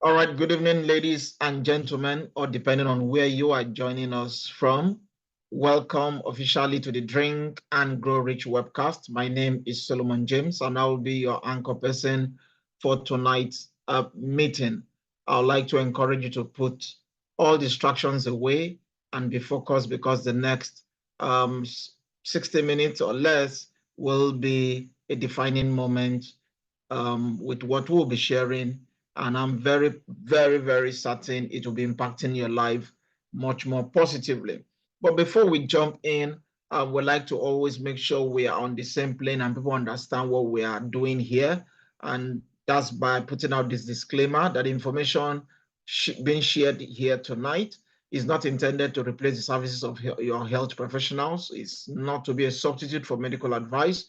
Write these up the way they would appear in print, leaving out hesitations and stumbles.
All right, good evening, ladies and gentlemen, or depending on where you are joining us from. Welcome officially to the Drink and Grow Rich webcast. My name is Solomon James, and I will be your anchor person for tonight's meeting. I would like to encourage you to put all distractions away and be focused because the next 60 minutes or less will be a defining moment with what we'll be sharing. And I'm very, very, very certain it will be impacting your life much more positively. But before we jump in, I would like to always make sure we are on the same plane and people understand what we are doing here. And that's by putting out this disclaimer that information being shared here tonight is not intended to replace the services of your health professionals. It's not to be a substitute for medical advice.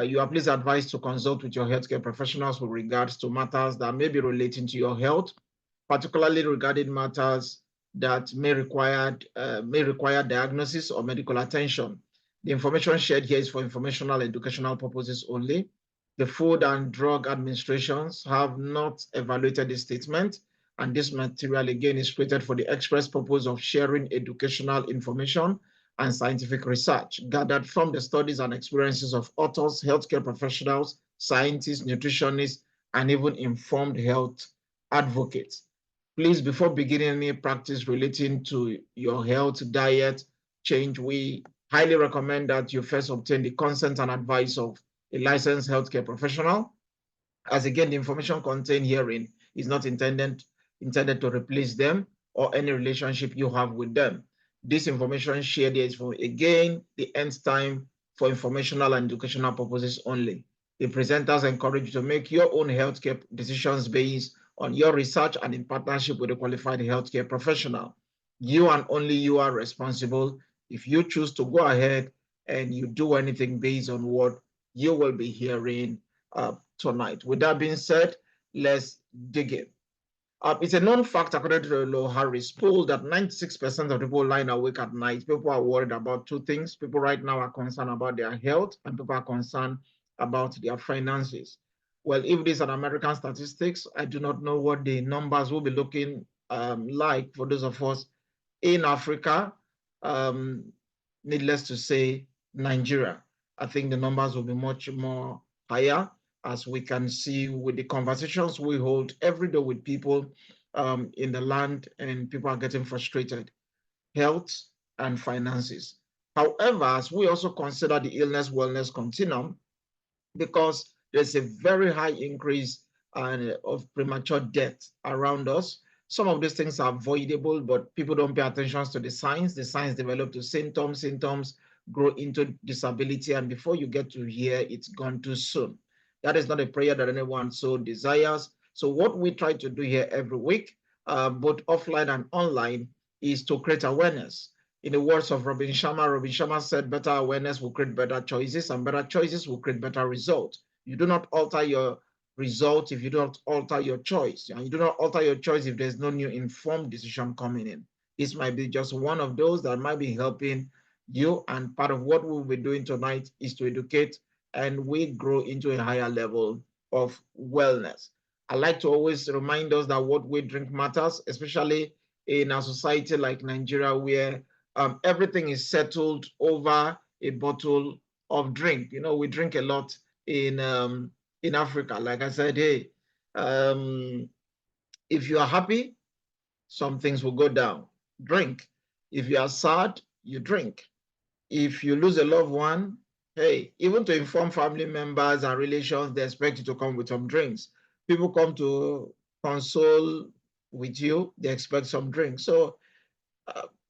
You are please advised to consult with your healthcare professionals with regards to matters that may be relating to your health, particularly regarding matters that may require diagnosis or medical attention. The information shared here is for informational and educational purposes only. The Food and Drug Administrations have not evaluated this statement, and this material again is created for the express purpose of sharing educational information and scientific research gathered from the studies and experiences of authors, healthcare professionals, scientists, nutritionists, and even informed health advocates. Please, before beginning any practice relating to your health diet change, we highly recommend that you first obtain the consent and advice of a licensed healthcare professional, as again, the information contained herein is not intended to replace them or any relationship you have with them. This information shared here is for, again, the nth time for informational and educational purposes only. The presenters encourage you to make your own healthcare decisions based on your research and in partnership with a qualified healthcare professional. You and only you are responsible if you choose to go ahead and you do anything based on what you will be hearing tonight. With that being said, let's dig in. It's a known fact, according to the Low Harris poll, that 96% of people lying awake at night, people are worried about two things. People right now are concerned about their health, and people are concerned about their finances. Well, if this is an American statistics, I do not know what the numbers will be looking like for those of us in Africa. Um, Needless to say, Nigeria. I think the numbers will be much more higher, as we can see with the conversations we hold every day with people in the land, and people are getting frustrated. Health and finances. However, as we also consider the illness wellness continuum, because there's a very high increase of premature death around us. Some of these things are avoidable, but people don't pay attention to the signs. The signs develop to symptoms grow into disability, and before you get to here, it's gone too soon. That is not a prayer that anyone so desires. So what we try to do here every week, both offline and online, is to create awareness. In the words of Robin Sharma said, better awareness will create better choices, and better choices will create better results. You do not alter your result if you don't alter your choice, and you do not alter your choice if there's no new informed decision coming in. This might be just one of those that might be helping you, and part of what we'll be doing tonight is to educate and we grow into a higher level of wellness. I like to always remind us that what we drink matters, especially in a society like Nigeria, where everything is settled over a bottle of drink. You know, we drink a lot in Africa. Like I said, hey, um, if you are happy, some things will go down. Drink. If you are sad, you drink. If you lose a loved one, hey, even to inform family members and relations, they expect you to come with some drinks. People come to console with you, they expect some drinks. So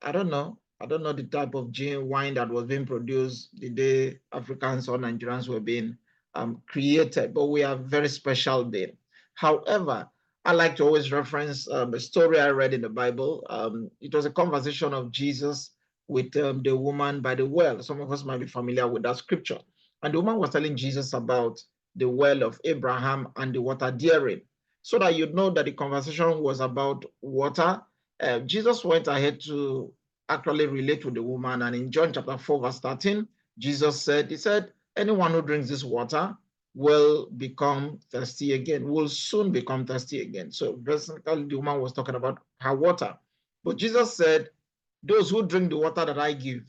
I don't know. I don't know the type of gin wine that was being produced the day Africans or Nigerians were being created, but we are very special being. However, I like to always reference a story I read in the Bible. It was a conversation of Jesus with the woman by the well. Some of us might be familiar with that scripture. And the woman was telling Jesus about the well of Abraham and the water therein. So that you know that the conversation was about water. Jesus went ahead to actually relate with the woman. And in John chapter 4, verse 13, Jesus said, he said, anyone who drinks this water will become thirsty again, will soon become thirsty again. So basically, the woman was talking about her water. But Jesus said, those who drink the water that I give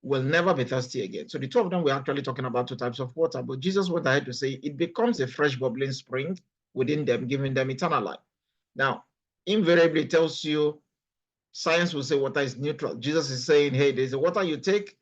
will never be thirsty again. So the two of them were actually talking about two types of water. But Jesus went ahead to say it becomes a fresh bubbling spring within them, giving them eternal life. Now, invariably, it tells you science will say water is neutral. Jesus is saying, hey, there's a water you take,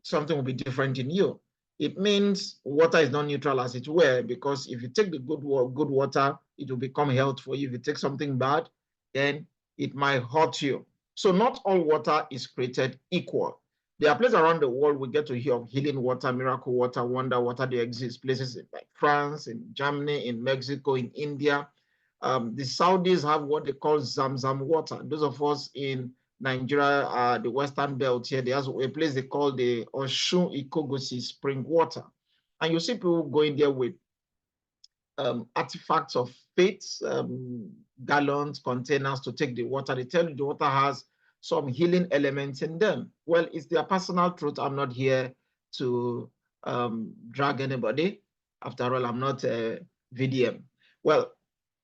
something will be different in you. It means water is not neutral as it were, because if you take the good water, it will become health for you. If you take something bad, then it might hurt you. So not all water is created equal. There are places around the world we get to hear of healing water, miracle water, wonder water. They exist places like France, in Germany, in Mexico, in India. The Saudis have what they call Zamzam water. Those of us in Nigeria, the Western Belt here, there's a place they call the Osun Ikogosi spring water. And you see people going there with artifacts of faith, gallons, containers to take the water. They tell you the water has some healing elements in them. Well, it's their personal truth. I'm not here to drag anybody. After all, I'm not a VDM. Well,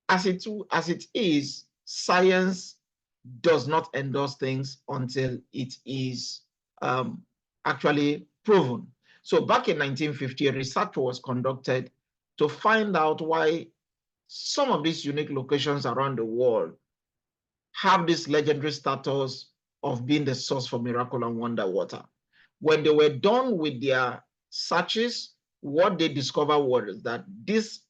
as it is, science does not endorse things until it is actually proven. So back in 1950, research was conducted to find out why some of these unique locations around the world have this legendary status of being the source for miracle and wonder water. When they were done with their searches, what they discovered was that these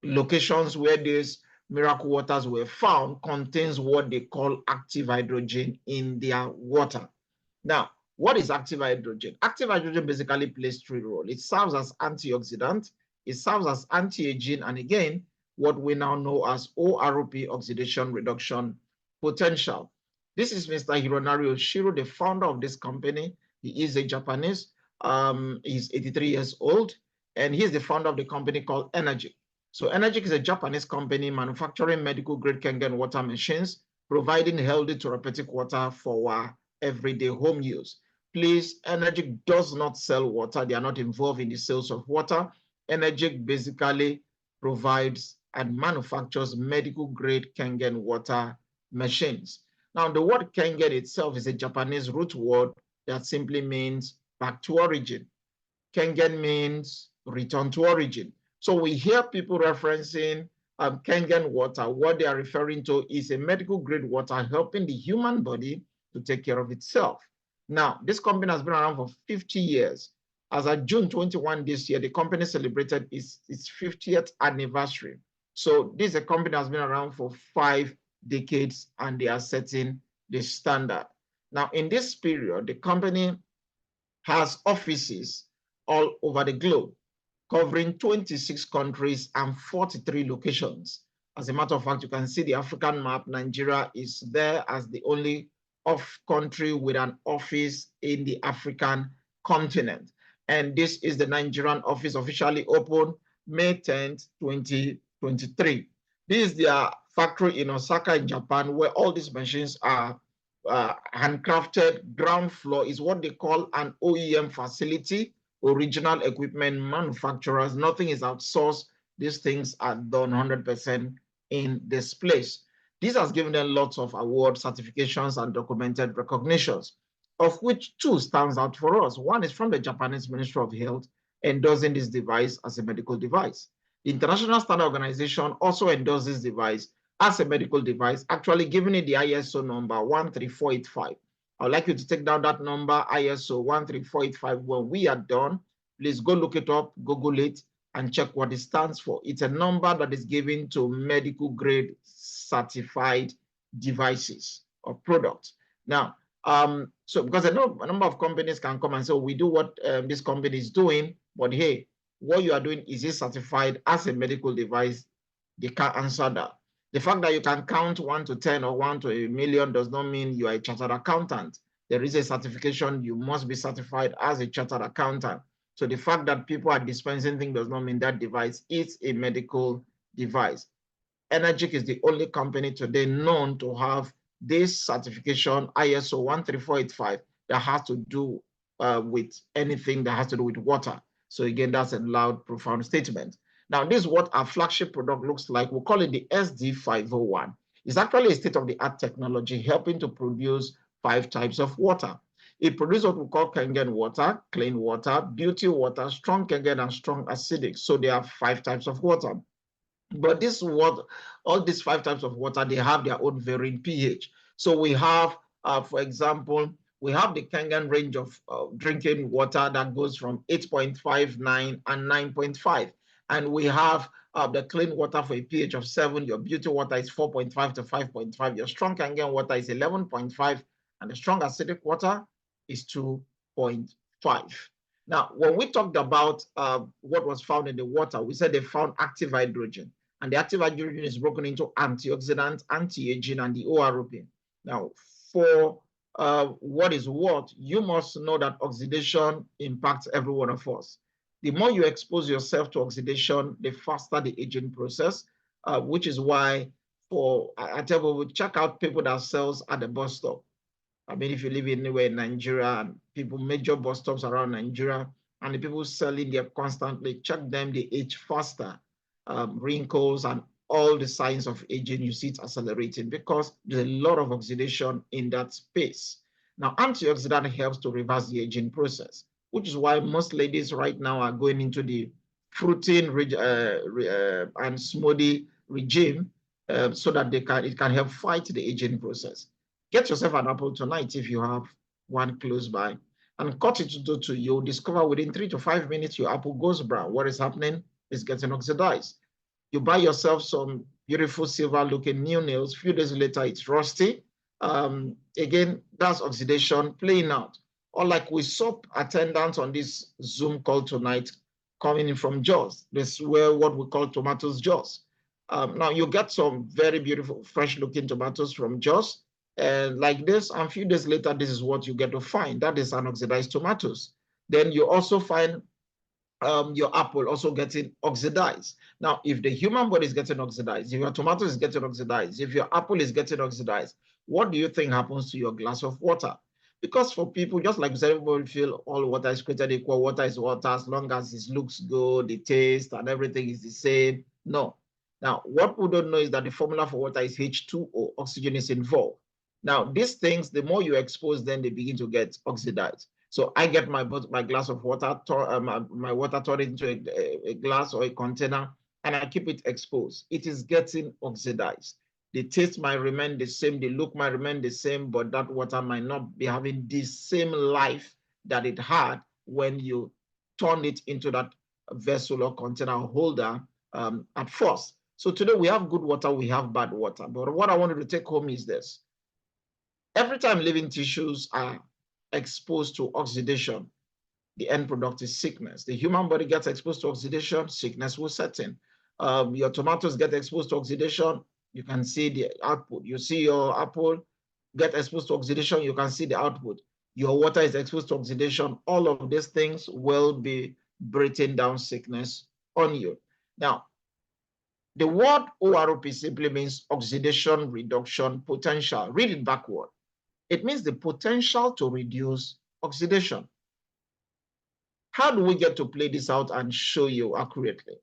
locations where these miracle waters were found contains what they call active hydrogen in their water. Now, what is active hydrogen? Active hydrogen basically plays three roles. It serves as antioxidant, it serves as anti-aging, and again, what we now know as ORP, oxidation reduction potential. This is Mr. Hironari Oshiro, the founder of this company. He is a Japanese. He's 83 years old, and he's the founder of the company called Energic. So Energic is a Japanese company manufacturing medical grade Kangen water machines, providing healthy therapeutic water for our everyday home use. Please, Energic does not sell water. They are not involved in the sales of water. Energic basically provides and manufactures medical grade Kangen water machines. Now, the word Kangen itself is a Japanese root word that simply means back to origin. Kangen means return to origin. So we hear people referencing Kangen water. What they are referring to is a medical grade water helping the human body to take care of itself. Now, this company has been around for 50 years. As of June 21 this year, the company celebrated its 50th anniversary. So this is a company that has been around for 5 decades, and they are setting the standard. Now, in this period, the company has offices all over the globe, covering 26 countries and 43 locations. As a matter of fact, you can see the African map. Nigeria is there as the only country with an office in the African continent. And this is the Nigerian office, officially opened May 10th, 2023. This is their factory in Osaka, in Japan, where all these machines are handcrafted. Ground floor is what they call an OEM facility, original equipment manufacturers. Nothing is outsourced. These things are done 100% in this place. This has given them lots of awards, certifications, and documented recognitions, of which 2 stands out for us. One is from the Japanese Ministry of Health, endorsing this device as a medical device. The International Standard Organization also endorsed this device as a medical device, actually giving it the ISO number 13485. I would like you to take down that number, ISO 13485. When we are done, please go look it up, Google it, and check what it stands for. It's a number that is given to medical grade certified devices or products. Now, so because I know a number of companies can come and say, we do what this company is doing, but hey, what you are doing, is it certified as a medical device? They can't answer that. The fact that you can count 1 to 10 or 1 to a million does not mean you are a chartered accountant. There is a certification. You must be certified as a chartered accountant. So the fact that people are dispensing things does not mean that device is a medical device. Energic is the only company today known to have this certification, ISO 13485, that has to do with anything that has to do with water. So again, that's a loud, profound statement. Now, this is what our flagship product looks like. We'll call it the SD501. It's actually a state-of-the-art technology helping to produce 5 types of water. It produces what we call Kangen water, clean water, beauty water, strong Kangen, and strong acidic. So there are 5 types of water. But this water, all these 5 types of water, they have their own varying pH. So we have, for example, we have the Kangen range of drinking water that goes from 8.59 and 9.5. And we have the clean water for a pH of 7. Your beauty water is 4.5 to 5.5. Your strong Kangen water is 11.5. And the strong acidic water is 2.5. Now, when we talked about what was found in the water, we said they found active hydrogen. And the active hydrogen is broken into antioxidant, anti-aging, and the ORP. Now, for what is what, you must know that oxidation impacts every one of us. The more you expose yourself to oxidation, the faster the aging process, which is why I tell people, check out people that sells at the bus stop. I mean, if you live anywhere in Nigeria and people, major bus stops around Nigeria, and the people selling there constantly, check them, they age faster. Wrinkles and all the signs of aging, you see it accelerating because there's a lot of oxidation in that space. Now, antioxidant helps to reverse the aging process, which is why most ladies right now are going into the fruiting and smoothie regime so that it can help fight the aging process. Get yourself an apple tonight if you have one close by and cut it to you'll discover within 3 to 5 minutes your apple goes brown. What is happening is getting oxidized. You buy yourself some beautiful silver looking new nails. A few days later, it's rusty. Again, that's oxidation playing out. Or like we saw attendants on this Zoom call tonight coming in from Jaws. This is where what we call tomatoes Jaws. Now you get some very beautiful, fresh looking tomatoes from Jaws. And like this, and a few days later, this is what you get to find. That is unoxidized tomatoes. Then you also find your apple also getting oxidized. Now, if the human body is getting oxidized, if your tomato is getting oxidized, if your apple is getting oxidized, what do you think happens to your glass of water? Because for people, just like everybody feel all water is created equal, water is water as long as it looks good, the taste and everything is the same. No. Now, what we don't know is that the formula for water is H2O, oxygen is involved. Now, these things, the more you expose them, they begin to get oxidized. So I get my glass of water, my water turned into a glass or a container, and I keep it exposed. It is getting oxidized. The taste might remain the same, the look might remain the same, but that water might not be having the same life that it had when you turn it into that vessel or container or holder at first. So today we have good water, we have bad water. But what I wanted to take home is this. Every time living tissues are exposed to oxidation, the end product is sickness. The human body gets exposed to oxidation, sickness will set in. Your tomatoes get exposed to oxidation, you can see the output. You see your apple get exposed to oxidation, you can see the output. Your water is exposed to oxidation. All of these things will be breathing down sickness on you. Now, the word ORP simply means oxidation reduction potential. Read it backward. It means the potential to reduce oxidation. How do we get to play this out and show you accurately?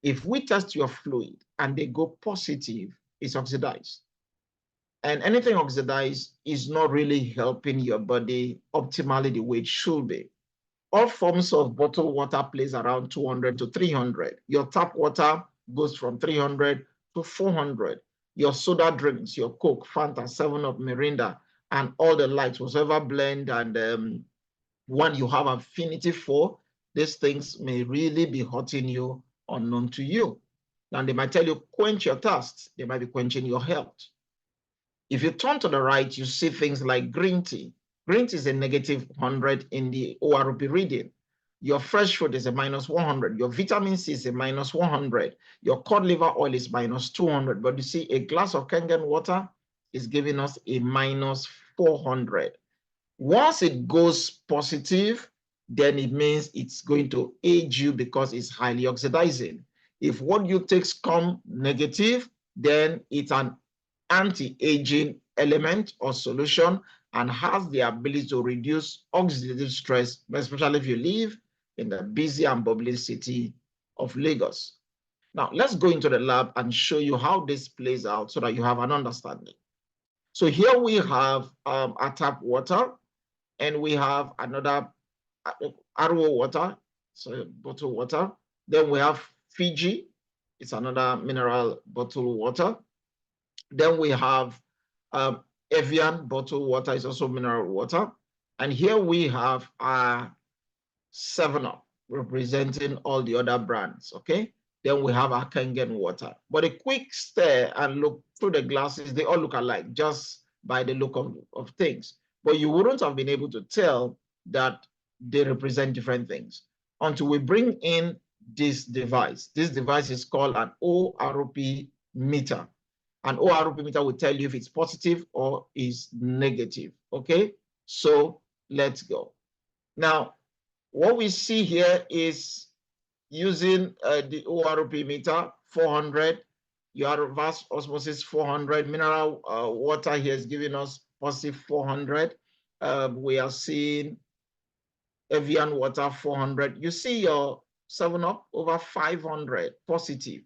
If we test your fluid and they go positive, it's oxidized. And anything oxidized is not really helping your body optimally the way it should be. All forms of bottled water plays around 200 to 300. Your tap water goes from 300 to 400. Your soda drinks, your Coke, Fanta, 7-Up, Mirinda, and all the likes, whatever blend and one you have affinity for, these things may really be hurting you unknown to you. And they might tell you, quench your thirst. They might be quenching your health. If you turn to the right, you see things like green tea. Green tea is a negative 100 in the ORP reading. Your fresh fruit is a minus 100. Your vitamin C is a minus 100. Your cod liver oil is minus 200. But you see, a glass of Kangen water is giving us a minus 400. Once it goes positive, then it means it's going to age you because it's highly oxidizing. If what you take come negative, then it's an anti-aging element or solution and has the ability to reduce oxidative stress, especially if you live in the busy and bubbling city of Lagos. Now, let's go into the lab and show you how this plays out so that you have an understanding. So here we have our tap water, and we have another RO water, so bottled water. Then we have Fiji, it's another mineral bottled water. Then we have Evian bottled water, is also mineral water. And here we have our 7-Up, representing all the other brands, okay? Then we have our Kangen water. But a quick stare and look through the glasses, they all look alike just by the look of things. But you wouldn't have been able to tell that they represent different things until we bring in this device. This device is called an ORP meter. An ORP meter will tell you if it's positive or is negative, okay? So let's go. Now, what we see here is using the ORP meter, 400, your reverse osmosis 400, mineral water here is giving us positive 400. We are seeing Evian water 400. You see your 7-Up over 500 positive.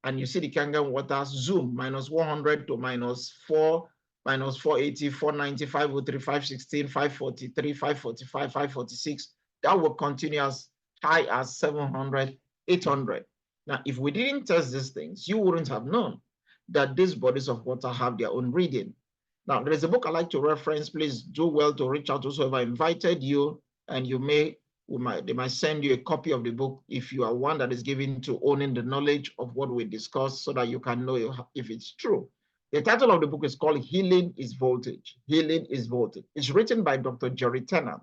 And you see the Kangen water zoom minus 100 to minus 4, minus 480, 490, 503, 516, 543, 545, 546. That will continue as high as 700, 800. Now, if we didn't test these things, you wouldn't have known that these bodies of water have their own reading. Now, there is a book I like to reference. Please do well to reach out to whoever invited you, and they might send you a copy of the book if you are one that is given to owning the knowledge of what we discussed, so that you can know if it's true. The title of the book is called Healing is Voltage. Healing is Voltage. It's written by Dr. Jerry Tennant.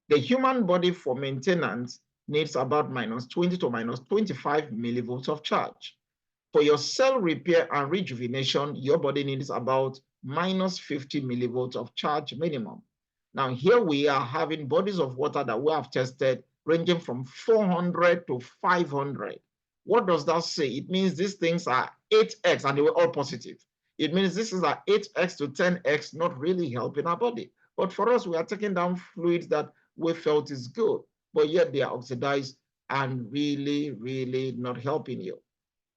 The human body for maintenance needs about minus 20 to minus 25 millivolts of charge. For your cell repair and rejuvenation, your body needs about minus 50 millivolts of charge minimum. Now, here we are having bodies of water that we have tested ranging from 400 to 500. What does that say? It means these things are 8x, and they were all positive. It means this is a 8x to 10x, not really helping our body. But for us, we are taking down fluids that we felt is good, but yet they are oxidized and really, really not helping you.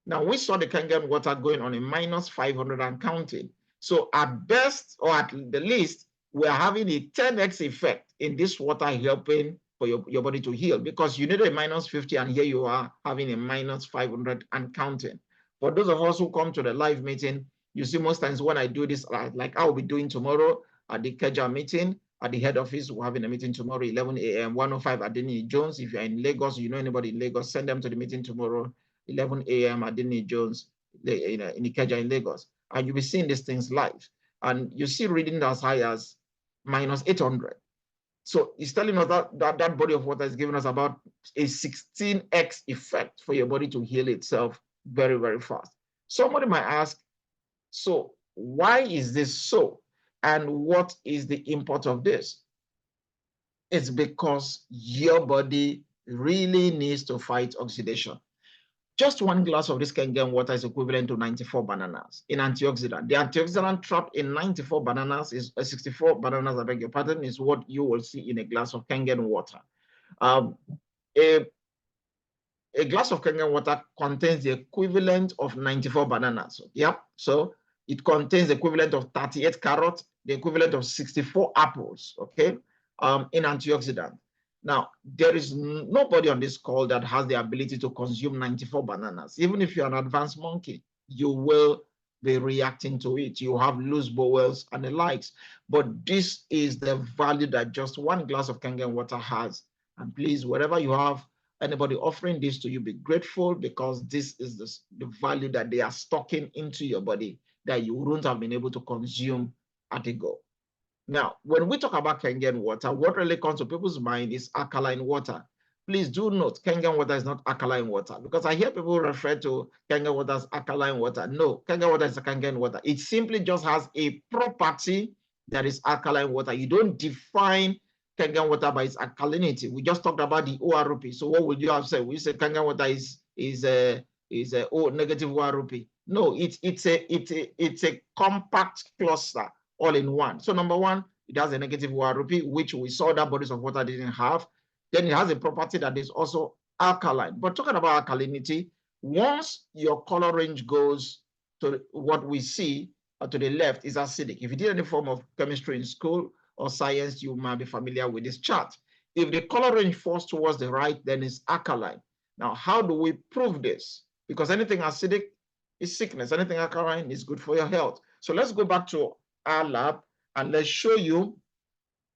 Now, we saw the Kangen water going on a minus 500 and counting. So at best, or at the least, we are having a 10x effect in this water, helping for your body to heal, because you need a minus 50 and here you are having a minus 500 and counting. For those of us who come to the live meeting, you see most times when I do this, like I will be doing tomorrow at the KEJA meeting at the head office, we're having a meeting tomorrow, 11 a.m., 105 Adeni Jones. If you're in Lagos, you know anybody in Lagos, send them to the meeting tomorrow, 11 a.m. Adeni Jones in the KEJA in Lagos. And you'll be seeing these things live. And you see reading as high as minus 800. So it's telling us that body of water is giving us about a 16x effect for your body to heal itself very, very fast. Somebody might ask, so why is this so? And what is the import of this? It's because your body really needs to fight oxidation. Just one glass of this Kangen water is equivalent to 94 bananas in antioxidant. The antioxidant trapped in 94 bananas is 64 bananas, I beg your pardon, is what you will see in a glass of Kangen water. A glass of Kangen water contains the equivalent of 94 bananas. Yep. So it contains the equivalent of 38 carrots, the equivalent of 64 apples, okay, in antioxidant. Now, there is nobody on this call that has the ability to consume 94 bananas. Even if you're an advanced monkey, you will be reacting to it. You have loose bowels and the likes. But this is the value that just one glass of Kangen water has. And please, wherever you have anybody offering this to you, be grateful, because this is the value that they are stocking into your body that you wouldn't have been able to consume at a go. Now, when we talk about Kangen water, what really comes to people's mind is alkaline water. Please do note, Kangen water is not alkaline water, because I hear people refer to Kangen water as alkaline water. No, Kangen water is a Kangen water. It simply just has a property that is alkaline water. You don't define Kangen water by its alkalinity. We just talked about the ORP. So what would you have said? Would you say Kangen water is a negative ORP? No, it's a compact cluster all in one. So number one, it has a negative ORP, which we saw that bodies of water didn't have. then it has a property that is also alkaline. But talking about alkalinity, once your color range goes to what we see to the left is acidic. If you did any form of chemistry in school or science, you might be familiar with this chart. If the color range falls towards the right, then it's alkaline. Now, how do we prove this? Because anything acidic is sickness. Anything alkaline is good for your health. So let's go back to our lab and let's show you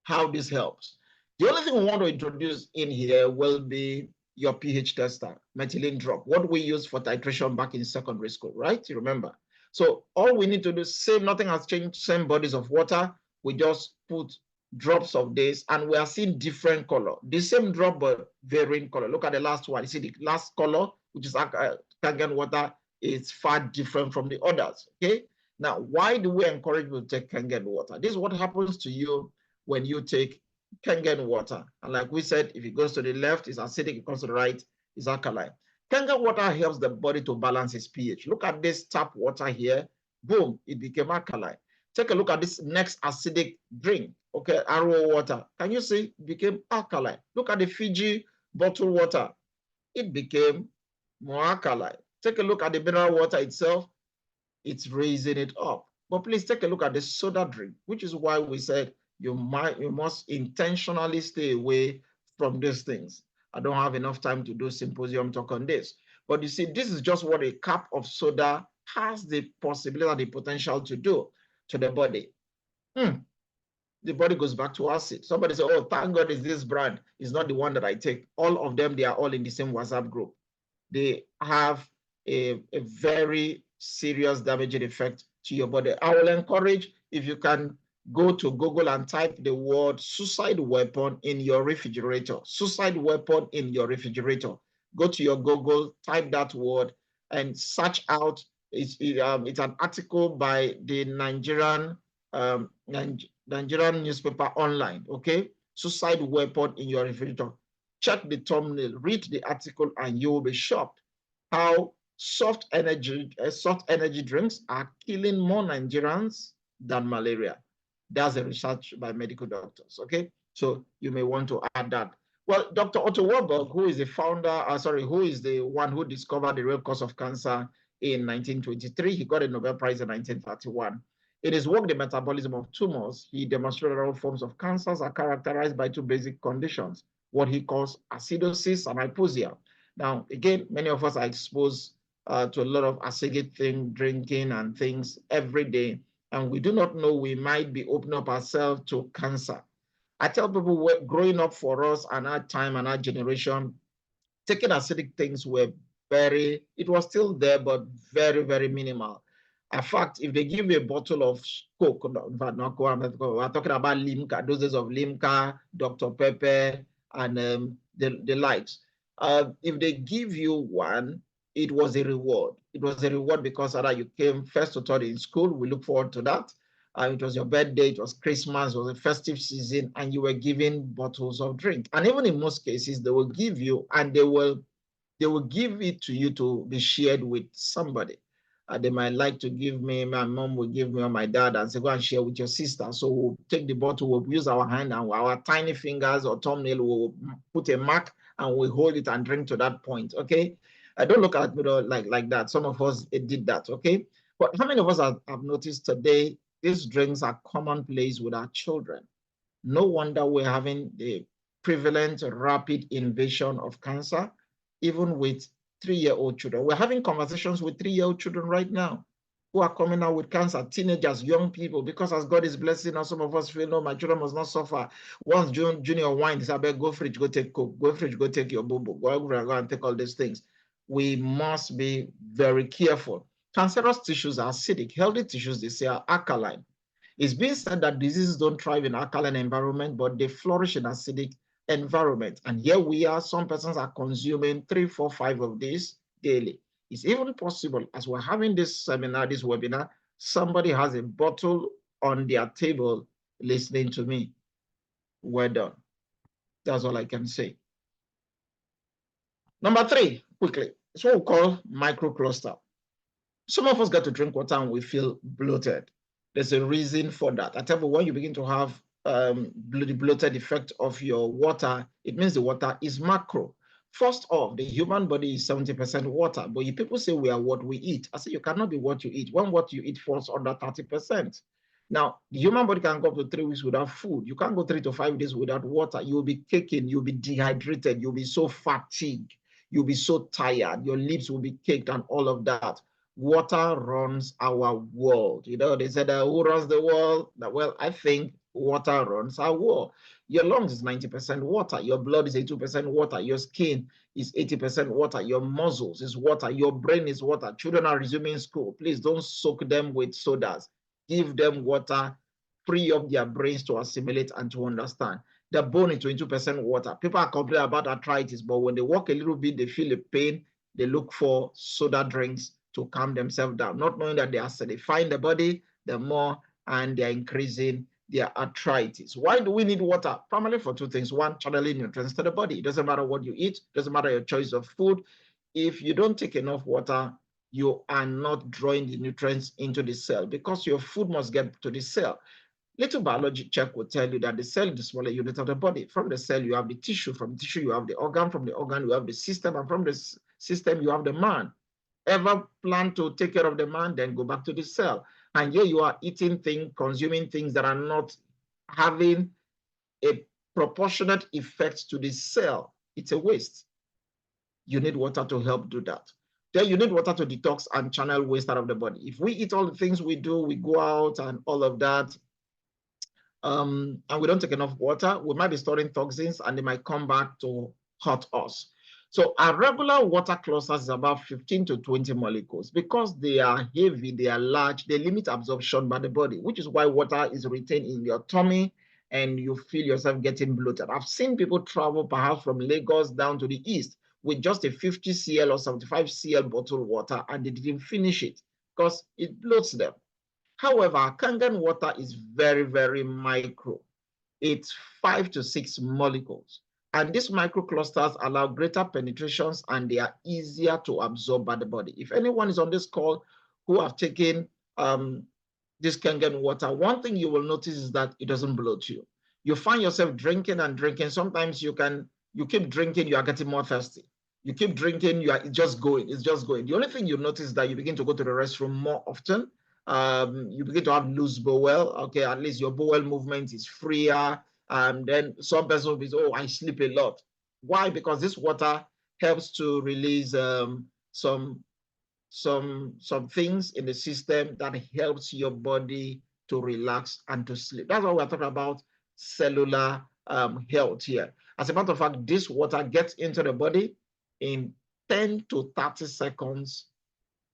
how this helps. The only thing we want to introduce in here will be your pH tester, methylene drop, what we used for titration back in secondary school, right? You remember? So all we need to do, same, nothing has changed, same bodies of water. We just put drops of this and we are seeing different color. The same drop, but varying color. Look at the last one. You see the last color, which is Kangen water, is far different from the others, okay? Now, why do we encourage you to take Kangen water? This is what happens to you when you take Kangen water. And like we said, if it goes to the left, it's acidic. If it goes to the right, it's alkaline. Kangen water helps the body to balance its pH. Look at this tap water here. Boom, it became alkaline. Take a look at this next acidic drink, okay, RO water. Can you see it became alkaline? Look at the Fiji bottled water. It became more alkaline. Take a look at the mineral water itself. It's raising it up. But please take a look at the soda drink, which is why we said you must intentionally stay away from these things. I don't have enough time to do symposium talk on this. But you see, this is just what a cup of soda has the possibility, the potential to do to the body. The body goes back to acid. Somebody say, oh, thank God it's this brand. It's not the one that I take. All of them, they are all in the same WhatsApp group. They have a very serious damaging effect to your body. I will encourage, if you can, go to Google and type the word suicide weapon in your refrigerator. Suicide weapon in your refrigerator. Go to your Google, type that word, and search out. It's an article by the Nigerian newspaper online, okay? Suicide weapon in your refrigerator. Check the thumbnail, read the article, and you will be shocked how soft energy drinks are killing more Nigerians than malaria. That's a research by medical doctors, okay? So you may want to add that. Well, Dr. Otto Warburg, who is the founder, who is the one who discovered the real cause of cancer in 1923, he got a Nobel Prize in 1931. In his work, The Metabolism of Tumors, he demonstrated all forms of cancers are characterized by two basic conditions, what he calls acidosis and hypoxia. Now, again, many of us are exposed to a lot of acidic drinking and things every day, and we do not know we might be opening up ourselves to cancer. I tell people, growing up for us and our time and our generation, taking acidic things it was still there, but very, very minimal. In fact, if they give you a bottle of Coke, we're talking about Limca, doses of Limca, Dr. Pepper, and the likes. If they give you one, it was a reward. It was a reward because either you came first or third in school. We look forward to that. It was your birthday, it was Christmas, it was a festive season, and you were given bottles of drink. And even in most cases, they will give you, and they will give it to you to be shared with somebody. They might like to give me, my mom will give me or my dad and say, go and share with your sister. So we'll take the bottle, we'll use our hand and our tiny fingers or thumbnail, will put a mark and we hold it and drink to that point, okay? I don't look at me like that. Some of us did that, okay? But how many of us have noticed today, these drinks are commonplace with our children? No wonder we're having the prevalent rapid invasion of cancer, even with 3-year-old children. We're having conversations with 3-year-old children right now who are coming out with cancer, teenagers, young people, because as God is blessing us, some of us feel, no, my children must not suffer. Once junior wine, they say, go fridge, go take Coke, go fridge, go take your boo-boo, go and take all these things. We must be very careful. Cancerous tissues are acidic. Healthy tissues, they say, are alkaline. It's been said that diseases don't thrive in alkaline environment, but they flourish in acidic environment. And here we are, some persons are consuming 3, 4, 5 of these daily. It's even possible, as we're having this seminar, this webinar, somebody has a bottle on their table listening to me. Well done. That's all I can say. Number 3, quickly, it's what we call microcluster. Some of us get to drink water and we feel bloated. There's a reason for that. I tell you, when you begin to have bloated effect of your water, it means the water is macro. First off, the human body is 70% water, but people say we are what we eat. I say you cannot be what you eat when what you eat falls under 30%. Now, the human body can go up to 3 weeks without food. You can't go 3 to 5 days without water. You'll be kicking, you'll be dehydrated, you'll be so fatigued, you'll be so tired, your lips will be caked and all of that. Water runs our world. You know, they said, who runs the world? Well, I think water runs our world. Your lungs is 90% water. Your blood is 82% water. Your skin is 80% water. Your muscles is water. Your brain is water. Children are resuming school. Please don't soak them with sodas. Give them water, free up their brains to assimilate and to understand. The bone is 22% water. People are complaining about arthritis, but when they walk a little bit, they feel the pain. They look for soda drinks to calm themselves down, not knowing that they are acidifying the body the more and they are increasing their arthritis. Why do we need water? Primarily for two things. One, channeling nutrients to the body. It doesn't matter what you eat, it doesn't matter your choice of food. If you don't take enough water, you are not drawing the nutrients into the cell because your food must get to the cell. Little biology check will tell you that the cell is the smaller unit of the body. From the cell, you have the tissue. From the tissue, you have the organ. From the organ, you have the system. And from the system, you have the man. Ever plan to take care of the man, then go back to the cell. And here you are eating things, consuming things that are not having a proportionate effect to the cell. It's a waste. You need water to help do that. Then you need water to detox and channel waste out of the body. If we eat all the things we do, we go out and all of that, and we don't take enough water, we might be storing toxins and they might come back to hurt us. So our regular water clusters is about 15 to 20 molecules. Because they are heavy, they are large, they limit absorption by the body, which is why water is retained in your tummy and you feel yourself getting bloated. I've seen people travel perhaps from Lagos down to the east with just a 50 cl or 75 cl bottled water and they didn't finish it because it bloats them. However, Kangen water is very, very micro. It's 5 to 6 molecules. And these microclusters allow greater penetrations and they are easier to absorb by the body. If anyone is on this call who have taken this Kangen water, one thing you will notice is that it doesn't bloat you. You find yourself drinking and drinking. Sometimes you keep drinking, you are getting more thirsty. You keep drinking, it's just going. The only thing you notice is that you begin to go to the restroom more often. You begin to have loose bowel. Okay, at least your bowel movement is freer. Then some person will be, oh, I sleep a lot. Why? Because this water helps to release some things in the system that helps your body to relax and to sleep. That's why we're talking about cellular health here. As a matter of fact, this water gets into the body in 10 to 30 seconds,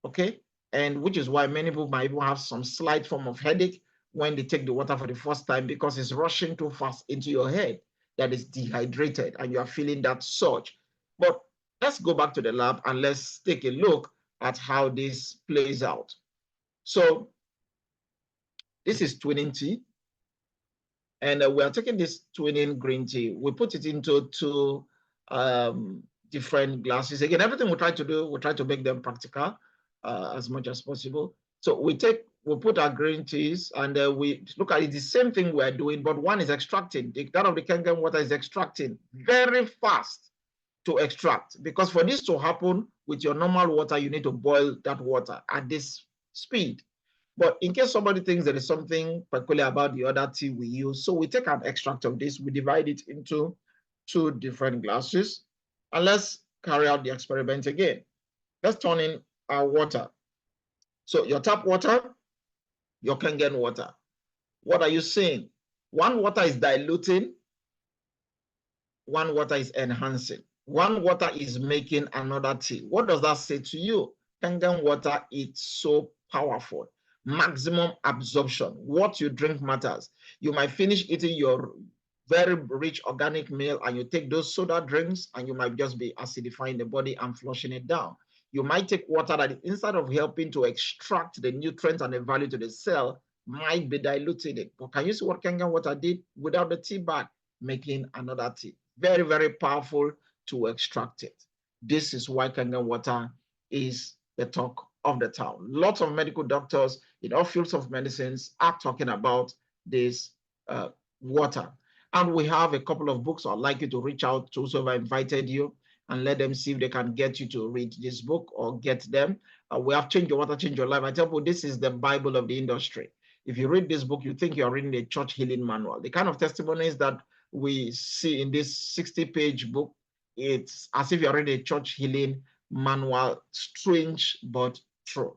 okay? And which is why many people might even have some slight form of headache when they take the water for the first time because it's rushing too fast into your head that is dehydrated and you are feeling that surge. But let's go back to the lab and let's take a look at how this plays out. So this is twinning tea. And we are taking this twinning green tea. We put it into two different glasses. Again, everything we try to do, we try to make them practical as much as possible. So we put our green teas and we look at it, the same thing we're doing, but one is extracting. That of the Kangen water is extracting very fast to extract, because for this to happen with your normal water, you need to boil that water at this speed. But in case somebody thinks there is something peculiar about the other tea we use, so we take an extract of this, we divide it into two different glasses, and let's carry out the experiment again. Let's turn in our water. So your tap water, your Kangen water. What are you seeing? One water is diluting, one water is enhancing. One water is making another tea. What does that say to you? Kangen water is so powerful. Maximum absorption. What you drink matters. You might finish eating your very rich organic meal and you take those soda drinks and you might just be acidifying the body and flushing it down. You might take water that instead of helping to extract the nutrients and the value to the cell, might be diluting it. But can you see what Kangen water did without the tea bag? Making another tea. Very, very powerful to extract it. This is why Kangen water is the talk of the town. Lots of medical doctors in all fields of medicines are talking about this water. And we have a couple of books. I'd like you to reach out to whoever invited you and let them see if they can get you to read this book or get them. We have Change Your Water, Change Your Life. I tell you, this is the Bible of the industry. If you read this book, you think you're reading a church healing manual. The kind of testimonies that we see in this 60-page book, it's as if you're reading a church healing manual, strange but true,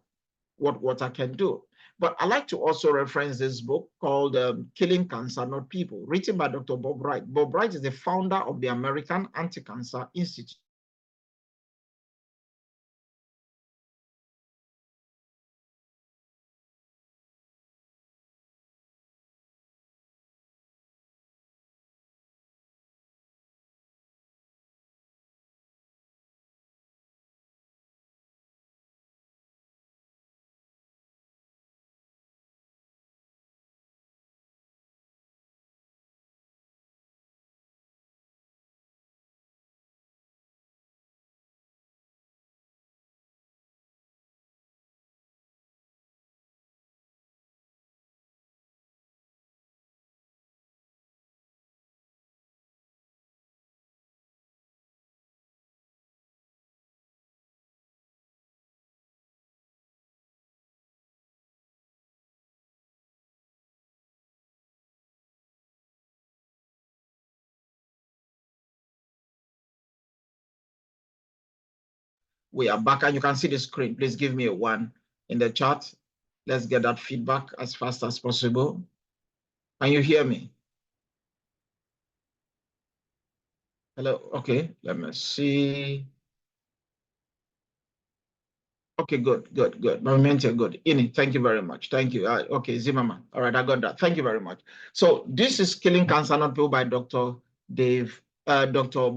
what water can do. But I like to also reference this book called Killing Cancer, Not People, written by Dr. Bob Wright. Bob Wright is the founder of the American Anti-Cancer Institute. We are back and you can see the screen. Please give me a 1 in the chat. Let's get that feedback as fast as possible. Can you hear me? Hello. Okay, let me see. Okay, good. Momentum, good. Ini, thank you very much. Thank you. Okay, Zimmerman. All right, I got that. Thank you very much. So this is Killing Cancer, Not People by Dr.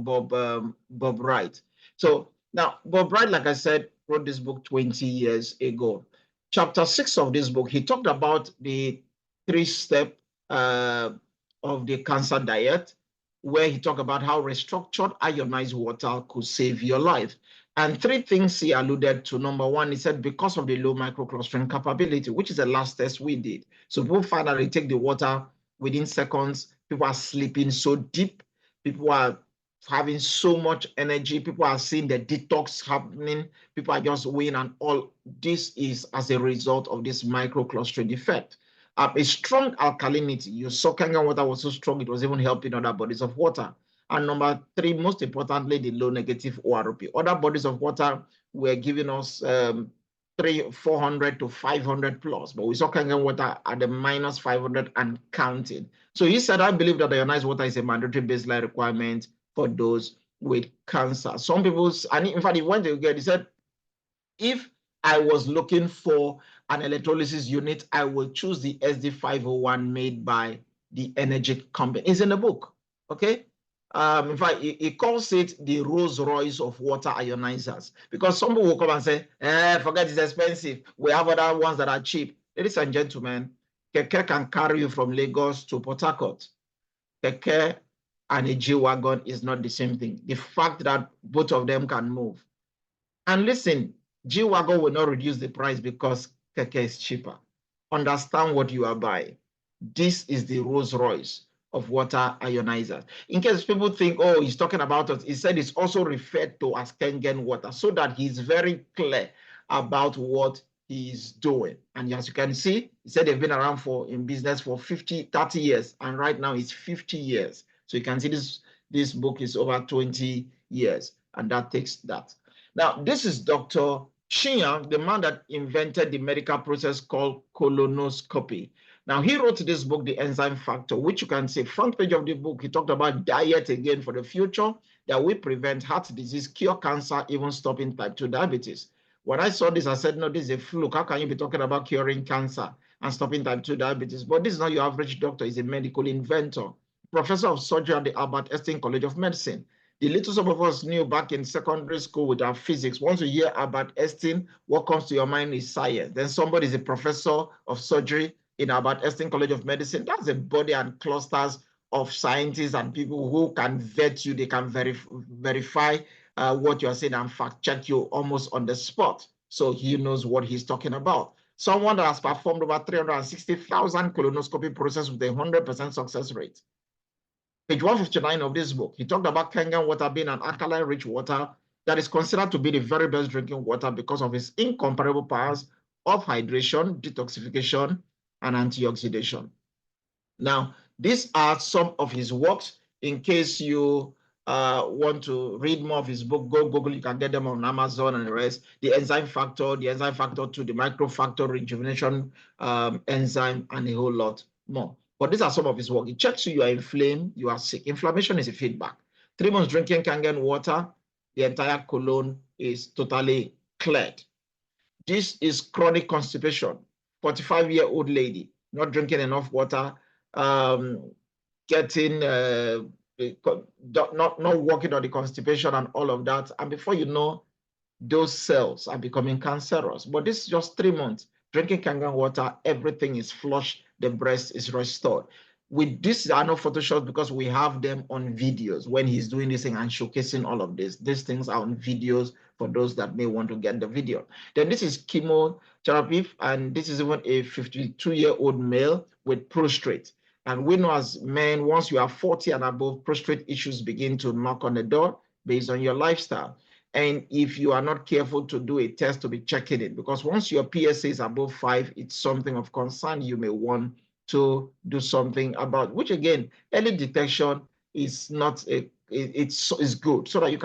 Bob Wright. So now, Bob Wright, like I said, wrote this book 20 years ago. Chapter 6 of this book, he talked about the 3-step of the cancer diet, where he talked about how restructured ionized water could save your life. And 3 things he alluded to. Number 1, he said, because of the low microclustering capability, which is the last test we did. So people find that they take the water within seconds. People are sleeping so deep. People are having so much energy. People are seeing the detox happening. People are just weighing, and all this is as a result of this microclustering effect. A strong alkalinity. Your Kangen water was so strong, it was even helping other bodies of water. And number 3, most importantly, the low negative ORP. Other bodies of water were giving us 400 to 500 plus, but we saw Kangen water at the minus 500 and counting. So he said, I believe that ionized water is a mandatory baseline requirement for those with cancer. Some people, and in fact, he went to get, he said, if I was looking for an electrolysis unit, I will choose the SD501 made by the Energy company. It's in the book, okay? In fact, he calls it the Rolls Royce of water ionizers, because some people will come and say, forget it's expensive. We have other ones that are cheap. Ladies and gentlemen, Keke can carry you from Lagos to Port Harcourt. Keke and a G-Wagon is not the same thing. The fact that both of them can move. And listen, G-Wagon will not reduce the price because Keke is cheaper. Understand what you are buying. This is the Rolls Royce of water ionizers. In case people think, oh, he's talking about it, he said it's also referred to as Kangen water, so that he's very clear about what he's doing. And as you can see, he said they've been around in business for 30 years, and right now it's 50 years. So you can see this book is over 20 years, and that takes that. Now, this is Dr. Chiang, the man that invented the medical process called colonoscopy. Now, he wrote this book, The Enzyme Factor, which you can see front page of the book. He talked about diet again for the future, that will prevent heart disease, cure cancer, even stopping type 2 diabetes. When I saw this, I said, no, this is a fluke. How can you be talking about curing cancer and stopping type 2 diabetes? But this is not your average doctor. He's a medical inventor, professor of surgery at the Albert Einstein College of Medicine. The little some of us knew back in secondary school with our physics, once you hear Albert Einstein, what comes to your mind is science. Then somebody is a professor of surgery in Albert Einstein College of Medicine. That's a body and clusters of scientists and people who can vet you. They can verify what you're saying and fact check you almost on the spot. So he knows what he's talking about. Someone that has performed over 360,000 colonoscopy processes with a 100% success rate. Page 159 of this book, he talked about Kangen water being an alkaline-rich water that is considered to be the very best drinking water because of its incomparable powers of hydration, detoxification, and antioxidation. Now, these are some of his works. In case you want to read more of his book, go Google. You can get them on Amazon and the rest. The enzyme factor 2, the microfactor rejuvenation enzyme, and a whole lot more. But these are some of his work. It checks you are inflamed, you are sick. Inflammation is a feedback. 3 months drinking Kangen water, the entire colon is totally cleared. This is chronic constipation. 45-year-old lady, not drinking enough water, getting not working on the constipation and all of that. And before you know, those cells are becoming cancerous. But this is just 3 months. Drinking Kangen water, everything is flushed, the breast is restored. With this, I know Photoshop because we have them on videos when he's doing this thing and showcasing all of this. These things are on videos for those that may want to get the video. Then this is chemotherapy, and this is even a 52-year-old male with prostate. And we know as men, once you are 40 and above, prostate issues begin to knock on the door based on your lifestyle. And if you are not careful to do a test to be checking it, because once your PSA is above 5, it's something of concern you may want to do something about, which again, early detection is not it's good, so that you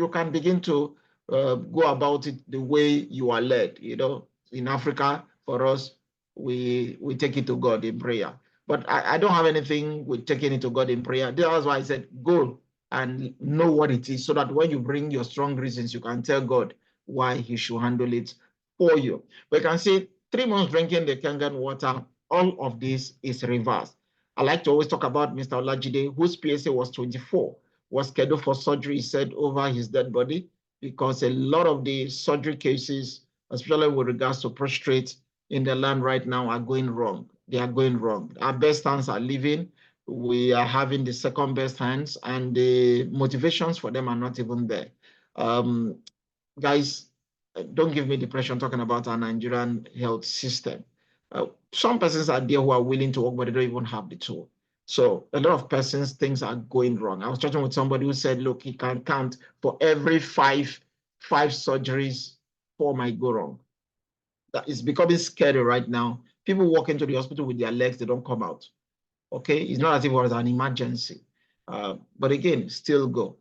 can begin to go about it the way you are led. You know, in Africa, for us, we take it to God in prayer. But I don't have anything with taking it to God in prayer. That's why I said go and know what it is, so that when you bring your strong reasons, you can tell God why he should handle it for you. We can say 3 months drinking the Kangen water, all of this is reversed. I like to always talk about Mr. Olajide, whose PSA was 24, was scheduled for surgery, he said, over his dead body, because a lot of the surgery cases, especially with regards to prostate in the land right now, are going wrong. They are going wrong. Our best hands are living. We are having the second best hands, and the motivations for them are not even there. Guys, don't give me depression talking about our Nigerian health system. Some persons are there who are willing to work, but they don't even have the tool. So a lot of persons, things are going wrong. I was talking with somebody who said, look, he can count for every five surgeries, 4 might go wrong. That is becoming scary right now. People walk into the hospital with their legs, they don't come out. Okay, it's not as if it was an emergency. But again, still go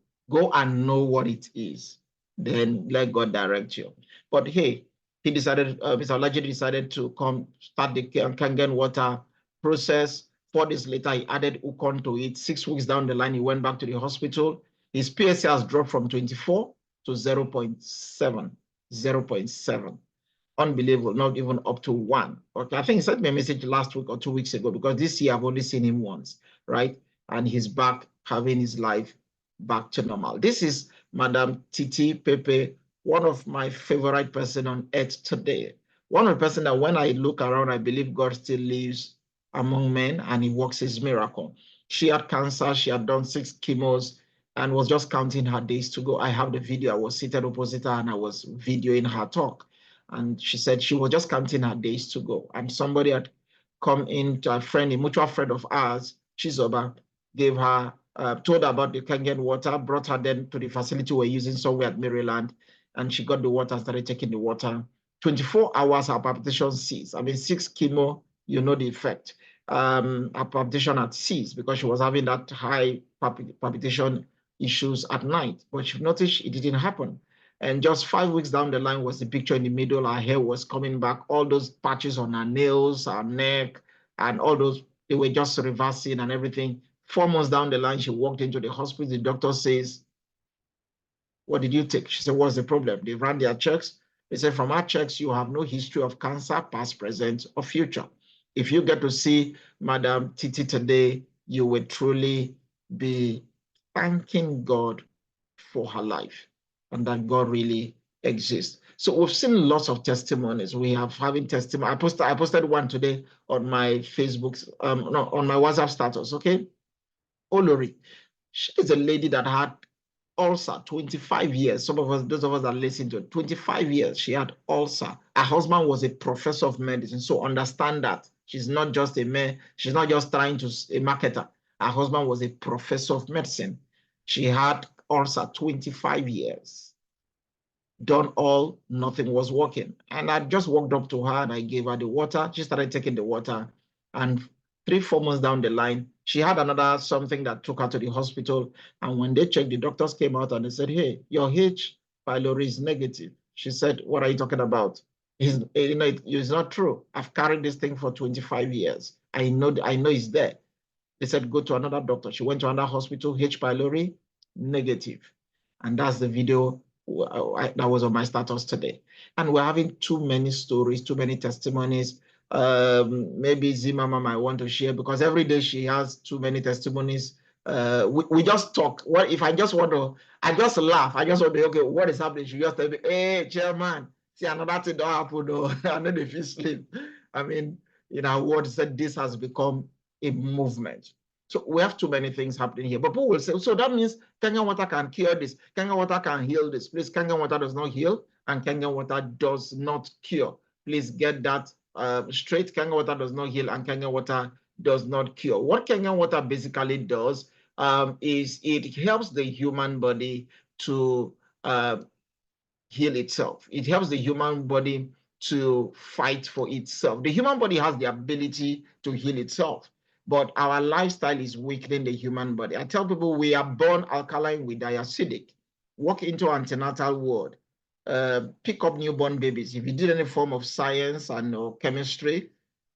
and know what it is. Then let God direct you. But hey, he decided, Mr. Olajide decided to come start the Kangen water process. 4 days later, he added Ukon to it. 6 weeks down the line, he went back to the hospital. His PSA has dropped from 24 to 0.7. 0.7. Unbelievable, not even up to 1. Okay, I think he sent me a message last week or 2 weeks ago, because this year I've only seen him once, right? And he's back having his life back to normal. This is Madam Titi Pepe, one of my favorite person on earth today. One of the person that when I look around, I believe God still lives among men and he works his miracle. She had cancer, she had done 6 chemos and was just counting her days to go. I have the video, I was seated opposite her and I was videoing her talk. And she said she was just counting her days to go. And somebody had come in to a friend, a mutual friend of ours, Chizoba, gave her, told her about the Kangen water, brought her then to the facility we're using somewhere at Maryland. And she got the water, started taking the water. 24 hours, her palpitation ceased. I mean, 6 chemo, you know the effect. Her palpitation had ceased because she was having that high palpitation issues at night. But she noticed it didn't happen. And just 5 weeks down the line was the picture in the middle. Her hair was coming back. All those patches on her nails, her neck, and all those, they were just reversing and everything. 4 months down the line, she walked into the hospital. The doctor says, what did you take? She said, what's the problem? They ran their checks. They said, from our checks, you have no history of cancer, past, present, or future. If you get to see Madam Titi today, you will truly be thanking God for her life, and that God really exists. So we've seen lots of testimonies. We have having testimony. I posted one today on my Facebook, no, on my WhatsApp status. Okay, Olori, she is a lady that had ulcer, 25 years. Some of us, those of us that listen to it, 25 years, she had ulcer. Her husband was a professor of medicine. So understand that. She's not just a man, she's not just trying to a marketer. Her husband was a professor of medicine. She had ulcer 25 years. Done all, nothing was working. And I just walked up to her and I gave her the water. She started taking the water. And 3-4 months down the line, she had another something that took her to the hospital. And when they checked, the doctors came out and they said, hey, your H. pylori is negative. She said, what are you talking about? It's not true. I've carried this thing for 25 years. I know it's there. They said, go to another doctor. She went to another hospital, H. pylori, negative. And that's the video that was on my status today. And we're having too many stories, too many testimonies. Maybe Zimama might want to share because every day she has too many testimonies. We just talk. What if I just want to, I just laugh. I just want to, okay, what is happening? She just tell me, hey, chairman, see another thing don't happen though. I know if you sleep. I mean, what said this has become a movement. So we have too many things happening here. But people will say, so that means Kenyan water can cure this. Kenyan water can heal this. Please, Kenyan water does not heal and Kenyan water does not cure. Please get that straight. Kenyan water does not heal and Kenyan water does not cure. What Kenyan water basically does is it helps the human body to heal itself. It helps the human body to fight for itself. The human body has the ability to heal itself, but our lifestyle is weakening the human body. I tell people we are born alkaline, we die acidic. Walk into antenatal ward, pick up newborn babies. If you did any form of science and chemistry,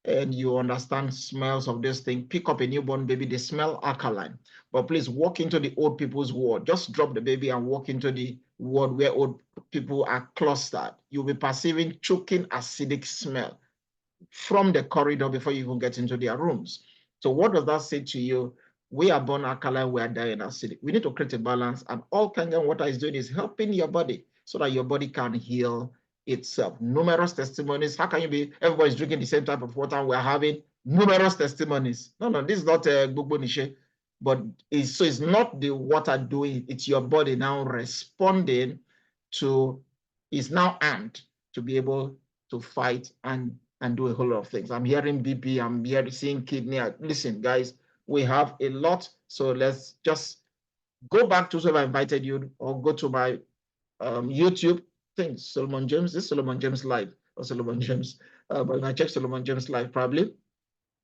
and you understand smells of this thing, pick up a newborn baby, they smell alkaline. But please walk into the old people's ward. Just drop the baby and walk into the ward where old people are clustered. You'll be perceiving choking acidic smell from the corridor before you even get into their rooms. So what does that say to you? We are born alkaline, we are dying acidic. We need to create a balance, and all Kenyan water is doing is helping your body so that your body can heal itself. Numerous testimonies. How can you be, everybody's drinking the same type of water, and we're having numerous testimonies? No, this is not a Gbogbo Nishe, but it's not the water doing it, it's your body now responding to, is now armed to be able to fight and do a whole lot of things. I'm hearing BP, I'm seeing kidney. Listen, guys, we have a lot. So let's just go back to whoever invited you or go to my YouTube thing, Solomon James. This is Solomon James Live or Solomon James, but I check Solomon James Live probably,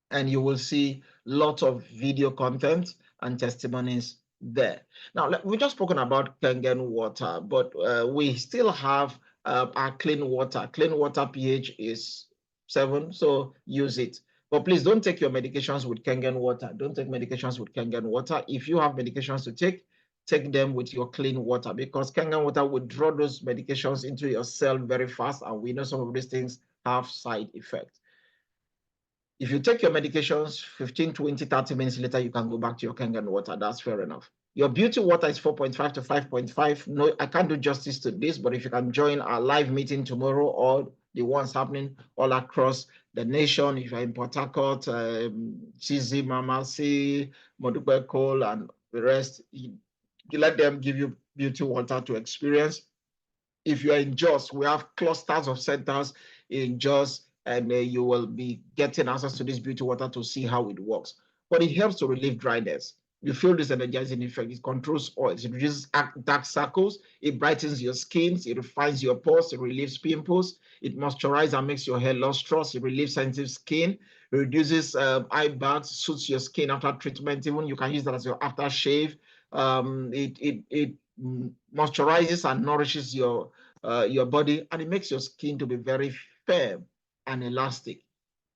and you will see lots of video content and testimonies there. Now, we've just spoken about Kenyan water, but we still have our clean water. Clean water pH is 7, so use it. But please don't take your medications with Kenyan water. Don't take medications with Kenyan water. If you have medications to take them with your clean water, because Kenyan water will draw those medications into your cell very fast, and we know some of these things have side effects. If you take your medications 15, 20, 30 minutes later, you can go back to your Kenyan water. That's fair enough. Your beauty water is 4.5 to 5.5. No, I can't do justice to this, but if you can join our live meeting tomorrow or the ones happening all across the nation, if you're in Port Harcourt, CZ, Mama, C, Modupe Cole, and the rest, you let them give you beauty water to experience. If you're in Jos, we have clusters of centers in Jos, and you will be getting access to this beauty water to see how it works. But it helps to relieve dryness. You feel this energizing effect. It controls oils. It reduces dark circles. It brightens your skin. It refines your pores. It relieves pimples. It moisturizes and makes your hair lustrous. It relieves sensitive skin. It reduces eye bags. Suits your skin after treatment. Even you can use that as your aftershave. It moisturizes and nourishes your body, and it makes your skin to be very firm and elastic,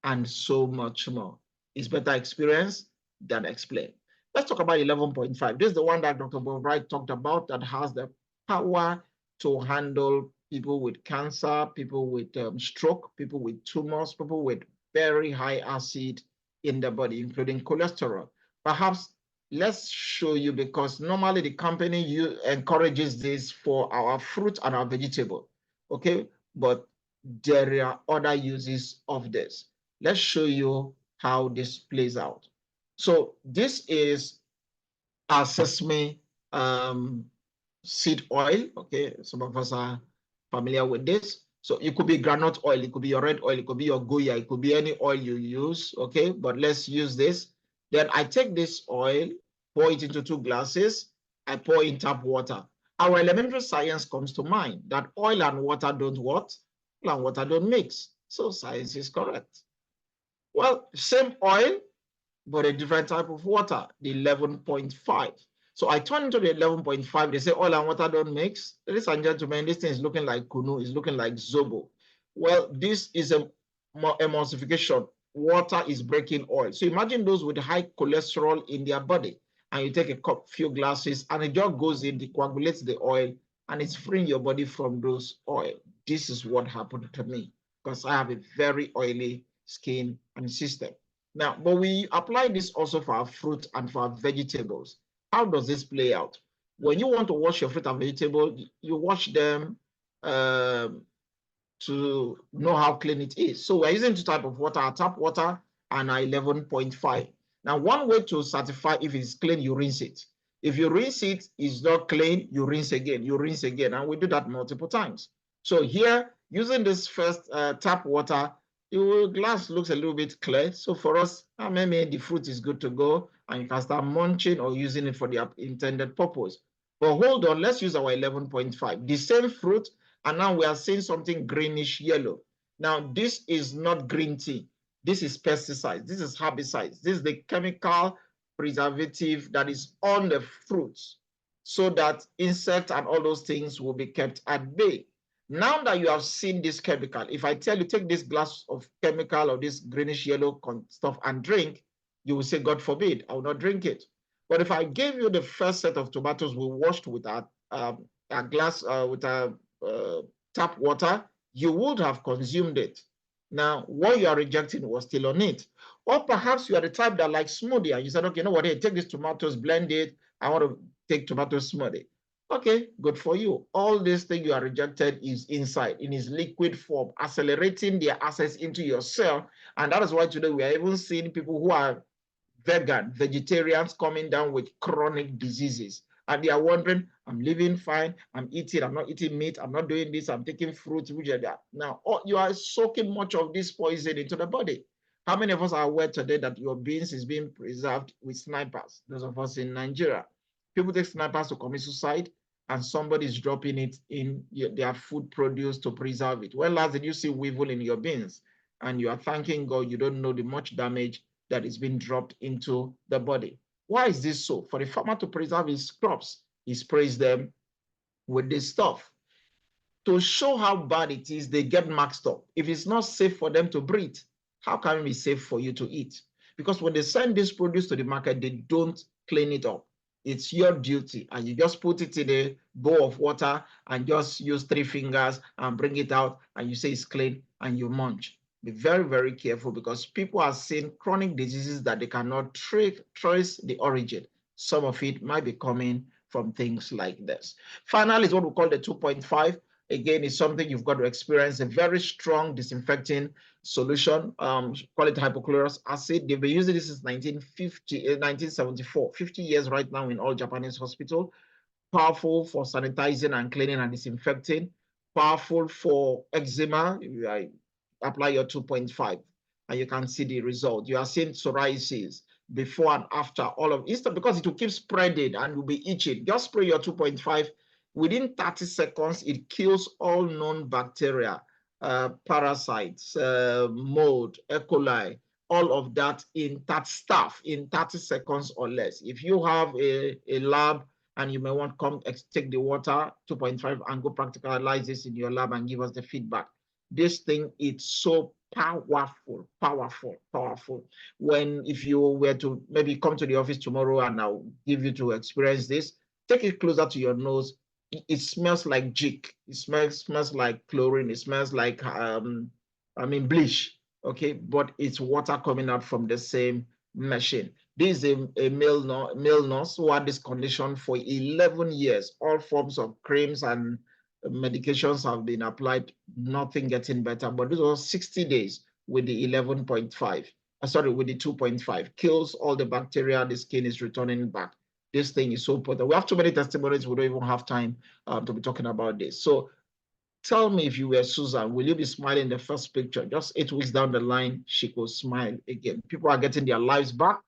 and so much more. It's better experience than explain. Let's talk about 11.5. This is the one that Dr. Bob Wright talked about that has the power to handle people with cancer, people with stroke, people with tumors, people with very high acid in the body, including cholesterol. Perhaps let's show you, because normally the company encourages this for our fruit and our vegetable, okay? But there are other uses of this. Let's show you how this plays out. So this is our sesame seed oil. Okay, some of us are familiar with this. So it could be granite oil, it could be your red oil, it could be your Goya, it could be any oil you use. Okay, but let's use this. Then I take this oil, pour it into 2 glasses. I pour in tap water. Our elementary science comes to mind that oil and water don't what? Oil and water don't mix. So science is correct. Well, same oil, but a different type of water, the 11.5. So I turn into the 11.5. They say oil and water don't mix. Ladies and gentlemen, this thing is looking like kunu, it's looking like zobo. Well, this is a emulsification. Water is breaking oil. So imagine those with high cholesterol in their body, and you take a cup, few glasses, and it just goes in, it coagulates the oil, and it's freeing your body from those oil. This is what happened to me because I have a very oily skin and system. Now, but we apply this also for our fruit and for our vegetables. How does this play out? When you want to wash your fruit and vegetable, you wash them to know how clean it is. So we're using 2 types of water, our tap water and our 11.5. Now, one way to certify if it's clean, you rinse it. If you rinse it, it's not clean, you rinse again, and we do that multiple times. So here, using this first tap water, your glass looks a little bit clear. So for us, maybe the fruit is good to go and you can start munching or using it for the intended purpose. But hold on, let's use our 11.5. The same fruit, and now we are seeing something greenish yellow. Now, this is not green tea. This is pesticides. This is herbicides. This is the chemical preservative that is on the fruits so that insects and all those things will be kept at bay. Now that you have seen this chemical, if I tell you take this glass of chemical or this greenish yellow stuff and drink, you will say, God forbid, I will not drink it. But if I gave you the first set of tomatoes we washed with a glass, with a tap water, you would have consumed it. Now, what you are rejecting was still on it. Or perhaps you are the type that likes smoothie and you said, okay, you know what, hey, take these tomatoes, blend it. I want to take tomato smoothie. Okay, good for you. All this thing you are rejected is inside, in its liquid form, accelerating their access into your cell. And that is why today we are even seeing people who are vegan, vegetarians coming down with chronic diseases. And they are wondering, I'm living fine, I'm not eating meat, I'm not doing this, I'm taking fruits, which are that. Now, you are soaking much of this poison into the body. How many of us are aware today that your beans is being preserved with snipers? Those of us in Nigeria. People take snipers to commit suicide, and somebody is dropping it in their food produce to preserve it. When last did you see weevil in your beans? And you are thanking God you don't know the much damage that is being dropped into the body. Why is this so? For the farmer to preserve his crops, he sprays them with this stuff. To show how bad it is, they get maxed up. If it's not safe for them to breathe, how can it be safe for you to eat? Because when they send this produce to the market, they don't clean it up. It's your duty, and you just put it in a bowl of water and just use 3 fingers and bring it out, and you say it's clean, and you munch. Be very, very careful because people are seeing chronic diseases that they cannot trace the origin. Some of it might be coming from things like this. Finally, is what we call the 2.5. Again, it's something you've got to experience, a very strong disinfecting solution, call it hypochlorous acid. They've been using this since 1974, 50 years right now in all Japanese hospitals. Powerful for sanitizing and cleaning and disinfecting, powerful for eczema. I apply your 2.5 and you can see the result. You are seeing psoriasis before and after all of it, because it will keep spreading and will be itching. Just spray your 2.5. Within 30 seconds, it kills all known bacteria, parasites, mold, E. coli, all of that in that stuff in 30 seconds or less. If you have a lab and you may want to come take the water 2.5 and go practicalize this in your lab and give us the feedback. This thing is so powerful. If you were to maybe come to the office tomorrow and I'll give you to experience this, take it closer to your nose. It smells like jig. It smells like chlorine. It smells like bleach. Okay, but it's water coming out from the same machine. This is a male nurse who had this condition for 11 years. All forms of creams and medications have been applied, nothing getting better. But this was 60 days with the 11.5. With the 2.5. Kills all the bacteria, the skin is returning back. this thing is so important. We have too many testimonies. We don't even have time to be talking about this. So tell me, if you were Susan, will you be smiling in the first picture? Just 8 weeks down the line, she could smile again. People are getting their lives back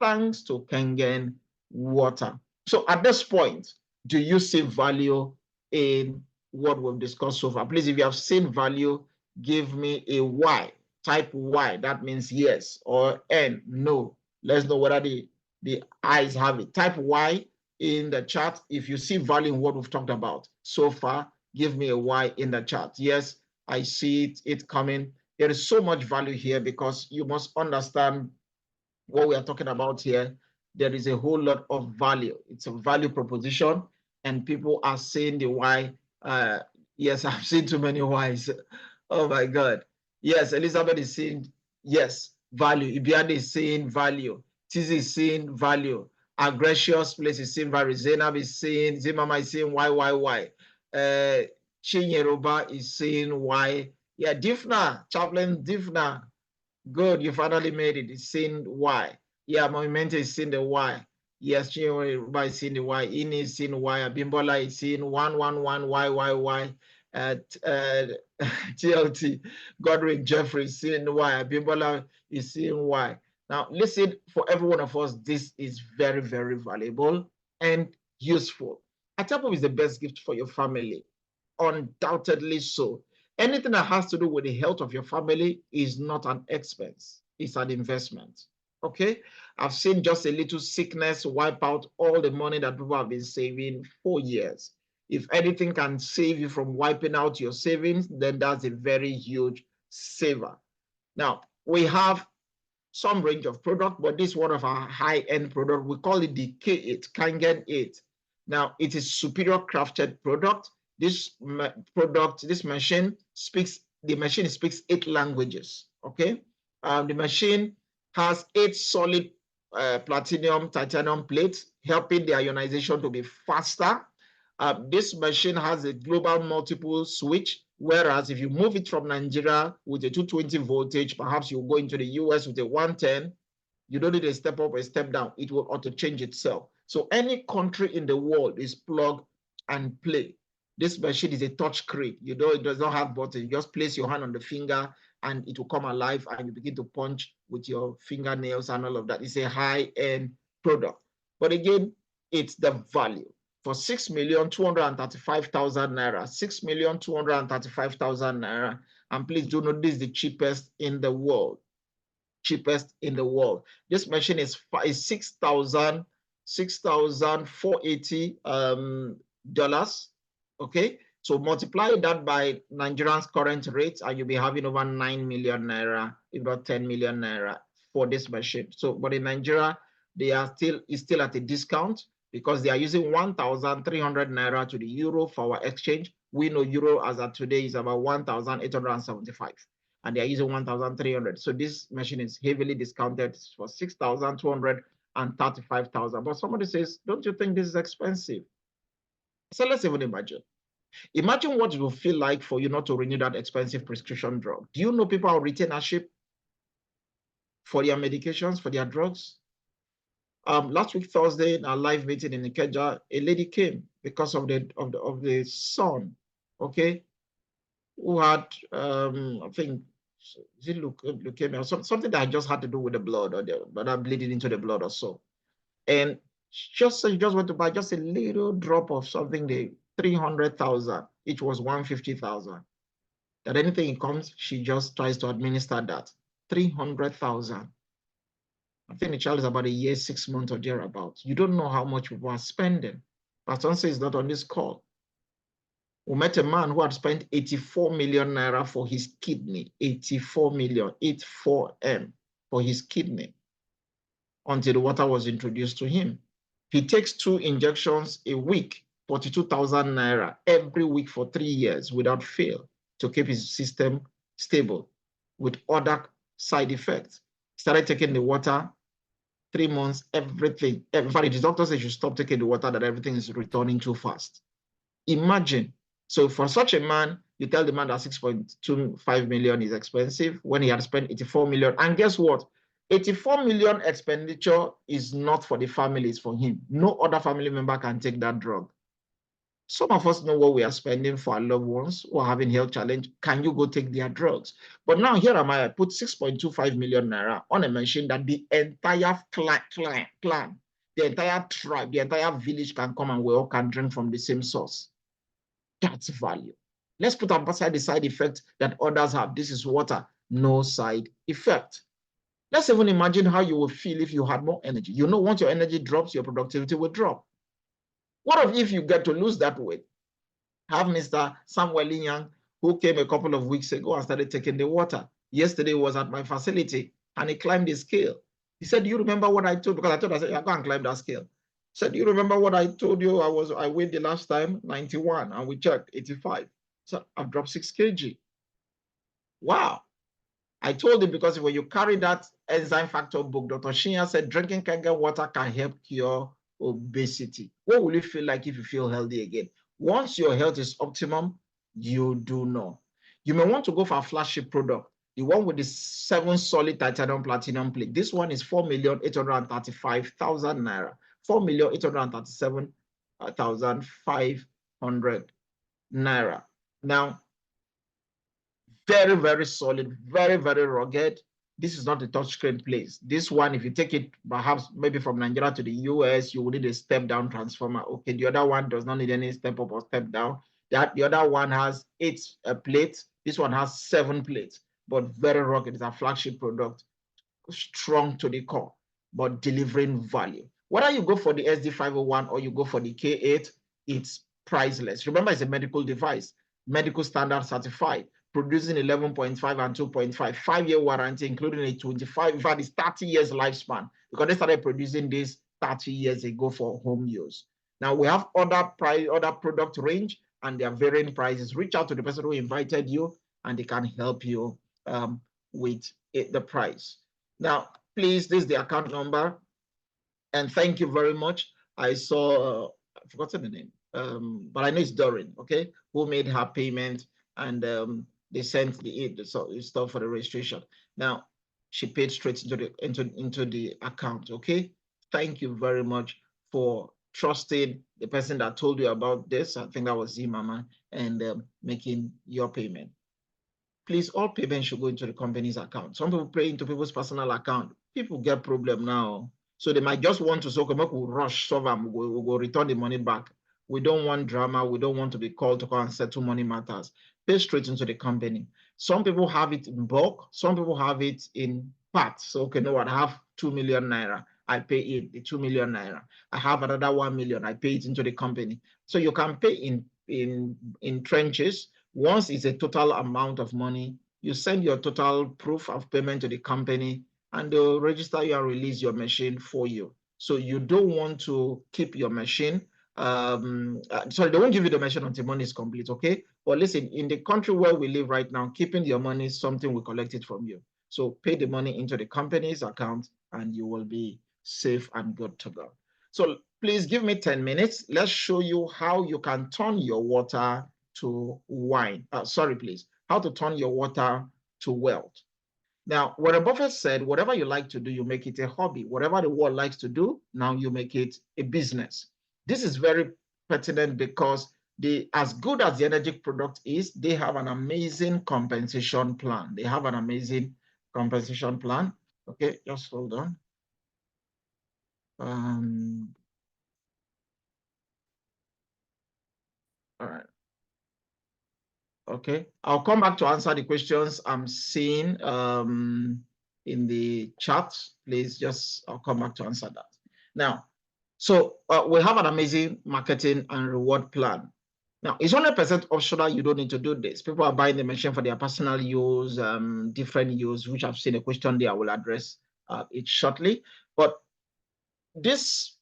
thanks to Kangen water. So at this point, do you see value in what we've discussed so far? Please, if you have seen value, give me a Y. Type Y, that means yes, or N, no. Let's know whether the eyes have it. Type Y in the chat if you see value in what we've talked about so far. Give me a Y in the chat. Yes, I see it coming. There is so much value here because you must understand what we are talking about here. There is a whole lot of value. It's a value proposition, and people are saying the why. Yes, I've seen too many whys. Oh my God. Yes, Elizabeth is saying yes, value. Ibiade is saying value. Tizi is saying value. Agressious Place is saying value. Zainab is saying, Zimama is saying why. Chinyeroba is saying why. Yeah, Difna, Chaplain Difna. Good, you finally made it. It's saying why. Yeah, Movimento is saying the why. Yes, Chinyeroba is saying the why. Ini is saying why. Abimbola is saying 111 why. TLT, Godric Jeffrey is saying why. Abimbola is saying why. Now, listen, for every one of us, this is very, very valuable and useful. Atapo is the best gift for your family. Undoubtedly so. Anything that has to do with the health of your family is not an expense, it's an investment. Okay? I've seen just a little sickness wipe out all the money that people have been saving for years. If anything can save you from wiping out your savings, then that's a very huge saver. Now, we have some range of product, but this is one of our high-end product. We call it the K8, Kangen 8. Now, it is superior crafted product. This machine speaks 8 languages, okay? The machine has 8 solid platinum titanium plates, helping the ionization to be faster. This machine has a global multiple switch, whereas if you move it from Nigeria with a 220 voltage, perhaps you go into the US with a 110, you don't need a step up or a step down. It will auto change itself. So any country in the world is plug and play. This machine is a touch screen. It does not have buttons. You just place your hand on the finger and it will come alive and you begin to punch with your fingernails and all of that. It's a high-end product. But again, it's the value. For 6,235,000 naira, 6,235,000 naira. And please do note, this is the cheapest in the world. Cheapest in the world. This machine is $6,480 dollars. Okay, so multiply that by Nigerian's current rate, and you'll be having over 9 million naira, if not 10 million naira, for this machine. So, but in Nigeria, it's still at a discount because they are using 1,300 naira to the euro for our exchange. We know euro as of today is about 1,875, and they are using 1,300. So this machine is heavily discounted for 6,235,000. But somebody says, don't you think this is expensive? So let's even imagine. Imagine what it will feel like for you not to renew that expensive prescription drug. Do you know people are on retainership for their medications, for their drugs? Last week, Thursday, in our live meeting in Ikeja, a lady came because of the son, okay, who had, I think, leukemia, something that just had to do with the blood or the bleeding into the blood or so. And she just went to buy just a little drop of something, the 300,000, it was 150,000. That anything it comes, she just tries to administer that 300,000. I think the child is about a year, 6 months or thereabouts. You don't know how much people are spending. Pastor Onse is not on this call. We met a man who had spent 84 million naira for his kidney, 84 million, 84M for his kidney, until the water was introduced to him. He takes 2 injections a week, 42,000 naira every week for 3 years without fail to keep his system stable with other side effects. Started taking the water, 3 months, everything. In fact, the doctor said you should stop taking the water, that everything is returning too fast. Imagine. So for such a man, you tell the man that 6.25 million is expensive when he had spent 84 million. And guess what? 84 million expenditure is not for the families, for him. No other family member can take that drug. Some of us know what we are spending for our loved ones who are having health challenge. Can you go take their drugs? But now here am I put 6.25 million naira on a machine that the entire clan, the entire tribe, the entire village can come and we all can drink from the same source. That's value. Let's put aside the side effect that others have. This is water, no side effect. Let's even imagine how you would feel if you had more energy. You know, once your energy drops, your productivity will drop. What if you get to lose that weight? Have Mr. Samuel Young, who came a couple of weeks ago and started taking the water. Yesterday was at my facility and he climbed the scale. He said, do you remember what I told you? Because I told him, I said, I can't climb that scale. He said, do you remember what I told you? I weighed the last time, 91, and we checked 85. So I've dropped 6 kg. Wow. I told him because when you carry that enzyme factor book, Dr. Shinya said drinking Kangen water can help cure obesity. What will you feel like if you feel healthy again? Once your health is optimum, you do know. You may want to go for a flagship product, the one with the 7 solid titanium platinum plate. This one is 4,835,000 naira, 4,837,500 naira. Now, very, very solid, very, very rugged. This is not a touchscreen place. This one, if you take it perhaps maybe from Nigeria to the US, you will need a step-down transformer. Okay, the other one does not need any step-up or step-down. The other one has 8 plates. This one has 7 plates, but very rugged. It's a flagship product, strong to the core, but delivering value. Whether you go for the SD501 or you go for the K8, it's priceless. Remember, it's a medical device, medical standard certified, producing 11.5 and 2.5, 5-year warranty, including a 25, in fact, it's 30 years lifespan because they started producing this 30 years ago for home use. Now we have other product range and their varying prices. Reach out to the person who invited you and they can help you with the price. Now, please, this is the account number. And thank you very much. I saw, I've forgotten the name, but I know it's Doreen, okay, who made her payment and they sent the stuff for the registration. Now, she paid straight into the account, okay? Thank you very much for trusting the person that told you about this. I think that was Zimama, and making your payment. Please, all payments should go into the company's account. Some people pay into people's personal account. People get problem now. So they might just want to, so we'll rush, solve them, we'll go return the money back. We don't want drama. We don't want to be called to come and settle money matters. Pay straight into the company. Some people have it in bulk. Some people have it in parts. So, okay, know what? I have 2 million naira. I pay it, the 2 million naira. I have another 1 million. I pay it into the company. So you can pay in tranches. Once it's a total amount of money, you send your total proof of payment to the company and they'll register you and release your machine for you. So you don't want to keep your machine. Sorry, they won't give you the machine until money is complete, okay? But listen, in the country where we live right now, keeping your money is something we collected from you. So pay the money into the company's account and you will be safe and good to go. So please give me 10 minutes. Let's show you how you can turn your water to wine. Sorry, please. How to turn your water to wealth. Now, Warren Buffett said, whatever you like to do, you make it a hobby. Whatever the world likes to do, now you make it a business. This is very pertinent because as good as the energy product is, they have an amazing compensation plan. They have an amazing compensation plan. Okay, just hold on. All right. Okay, I'll come back to answer the questions I'm seeing in the chat. Please I'll come back to answer that. Now, so we have an amazing marketing and reward plan. Now, it's 100% optional. You don't need to do this. People are buying the machine for their personal use, different use, which I've seen a question there. I will address it shortly. But this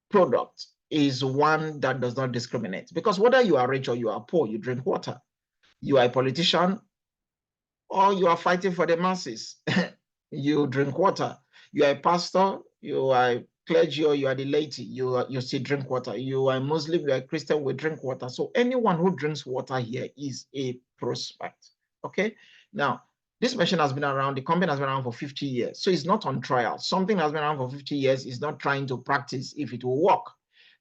product is one that does not discriminate because whether you are rich or you are poor, you drink water. You are a politician or you are fighting for the masses, you drink water. You are a pastor, you are a clergy, or you are the laity, you still drink water. You are a Muslim, you are a Christian, we drink water. So anyone who drinks water here is a prospect, okay? Now, This machine has been around, the company has been around for 50 years. So it's not on trial. Something that's been around for 50 years is not trying to practice if it will work.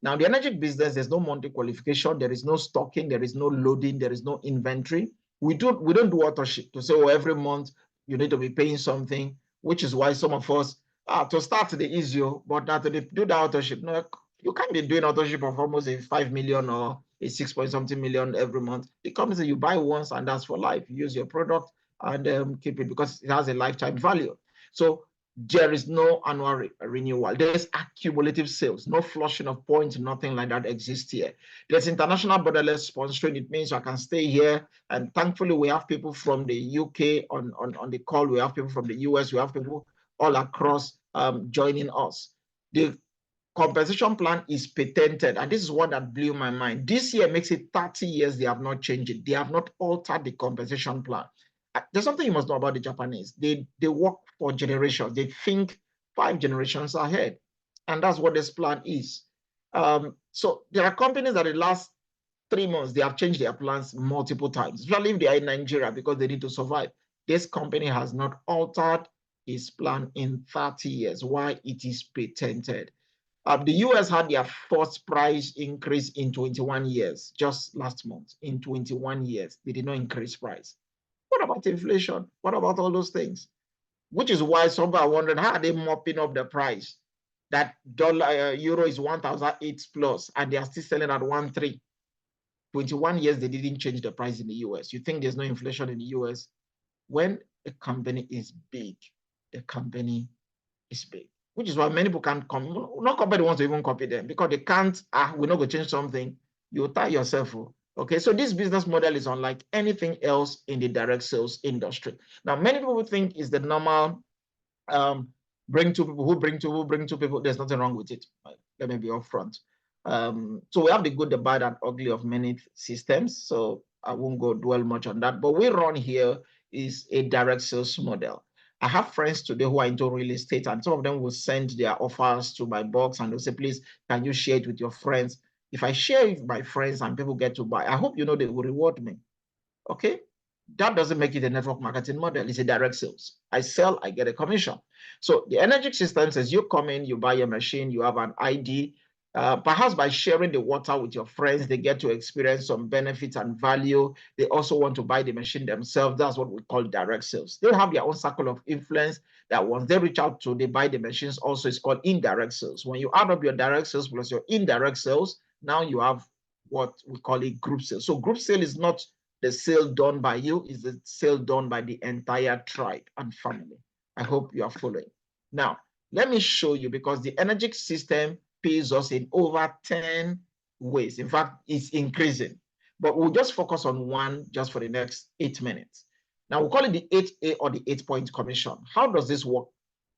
Now, the energy business, there's no monthly qualification, there is no stocking, there is no loading, there is no inventory. We don't do auto ship to say, oh, every month you need to be paying something, which is why some of us, to start the easier, but that to do the auto ship, no, you can't be doing auto ship of almost a 5 million or a 6 point something million every month. The company says you buy once and that's for life. You use your product and keep it because it has a lifetime value. So there is no annual renewal. There's accumulative sales, no flushing of points, nothing like that exists here. There's international borderless sponsoring. It means I can stay here. And thankfully, we have people from the UK on the call. We have people from the US. We have people all across joining us. The compensation plan is patented, and this is what that blew my mind. This year makes it 30 years they have not changed it. They have not altered the compensation plan. There's something you must know about the Japanese. They work for generations. They think 5 generations ahead, and that's what this plan is. So there are companies that in the last 3 months they have changed their plans multiple times, especially if they are in Nigeria because they need to survive. This company has not altered its plan in 30 years. Why? It is patented. The US had their first price increase in 21 years, just last month. In 21 years, they did not increase price. What about inflation? What about all those things? Which is why some are wondering, how are they mopping up the price? That euro is 1,008 plus, and they are still selling at 1,300. 21 years, they didn't change the price in the US. You think there's no inflation in the US? When a company is big, the company is big. Which is why many people can't come. No company wants to even copy them because they can't, we're not going to change something. You tie yourself. Okay, so this business model is unlike anything else in the direct sales industry. Now, many people think it's the normal bring two people, who bring two people. There's nothing wrong with it. Let me be upfront. So we have the good, the bad, and ugly of many systems. So I won't go dwell much on that. But we run here is a direct sales model. I have friends today who are into real estate, and some of them will send their offers to my box and they'll say, please, can you share it with your friends? If I share it with my friends and people get to buy, I hope you know they will reward me. Okay? That doesn't make it a network marketing model. It's a direct sales. I sell, I get a commission. So the Energic system says you come in, you buy a machine, you have an ID. Perhaps by sharing the water with your friends, they get to experience some benefits and value. They also want to buy the machine themselves. That's what we call direct sales. They have their own circle of influence that once they reach out to, they buy the machines. Also, it's called indirect sales. When you add up your direct sales plus your indirect sales, now you have what we call a group sale. So group sale is not the sale done by you, is the sale done by the entire tribe and family. I hope you are following. Now, let me show you, because the Energic system pays us in over 10 ways. In fact, it's increasing. But we'll just focus on one just for the next 8 minutes. Now, we'll call it the 8A or the 8-point commission. How does this work?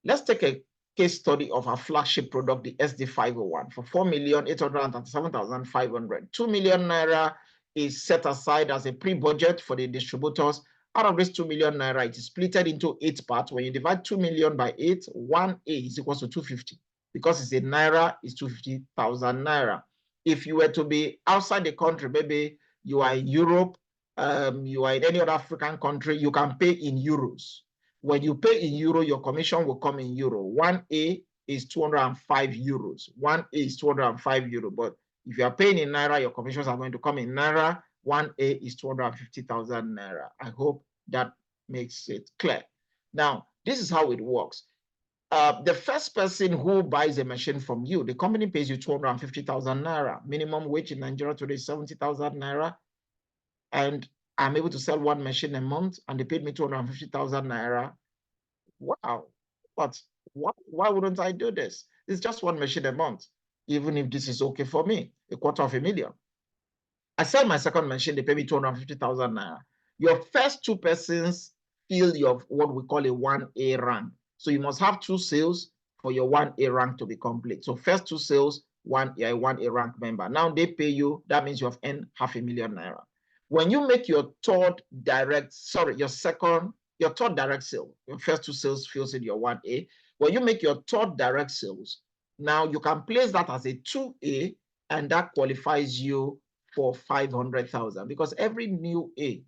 Let's take a case study of our flagship product, the SD501, for 4,837,500. 2 million naira is set aside as a pre-budget for the distributors. Out of this 2 million naira, it is splitted into 8 parts. When you divide 2 million by 8, 1A is equal to 250. Because it's a naira, it's 250,000 naira. If you were to be outside the country, maybe you are in Europe, you are in any other African country, you can pay in euros. When you pay in euro, your commission will come in euro. 1A is 205 euros. 1A is 205 euro. But if you are paying in naira, your commissions are going to come in naira. 1A is 250,000 naira. I hope that makes it clear. Now, this is how it works. The first person who buys a machine from you, the company pays you 250,000 naira. Minimum wage in Nigeria today is 70,000 naira. And I'm able to sell one machine a month, and they paid me 250,000 naira. Wow. But why wouldn't I do this? It's just one machine a month, even if this is okay for me, 250,000. I sell my second machine, they pay me 250,000 naira. Your first 2 persons fill your what we call a 1A rank. So you must have 2 sales for your 1A rank to be complete. So first 2 sales, 1A rank member. Now they pay you, that means you have earned 500,000 naira. When you make your third direct sale, your first 2 sales fills in your 1A. When you make your third direct sales, now you can place that as a 2A, and that qualifies you for 500,000, because every new A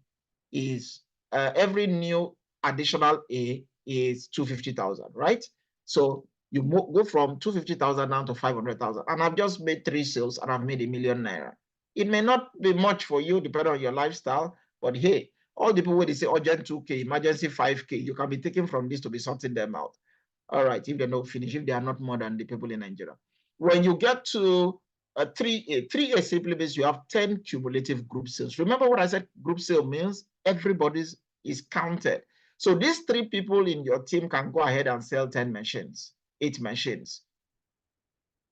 is every new additional A is 250,000, right? So you go from 250,000 down to 500,000. And I've just made 3 sales and I've made ₦1 million. It may not be much for you depending on your lifestyle, but hey, all the people where they say urgent 2K, emergency 5K, you can be taking from this to be sorting them out. All right, if they're not finished, if they are not more than the people in Nigeria. When you get to 3A, 3A simply means you have 10 cumulative group sales. Remember what I said group sale means? Everybody's is counted. So these 3 people in your team can go ahead and sell 10 machines, 8 machines.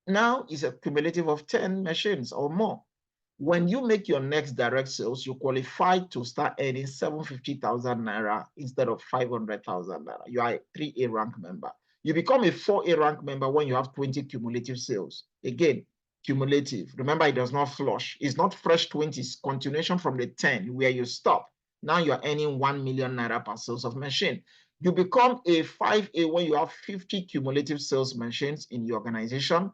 Now it's a cumulative of 10 machines or more. When you make your next direct sales, you qualify to start earning 750,000 naira instead of 500,000 naira. You are a 3A rank member. You become a 4A rank member when you have 20 cumulative sales. Again, cumulative. Remember, it does not flush. It's not fresh 20s, continuation from the 10 where you stop. Now you're earning 1 million naira per sales of machine. You become a 5A when you have 50 cumulative sales machines in your organization.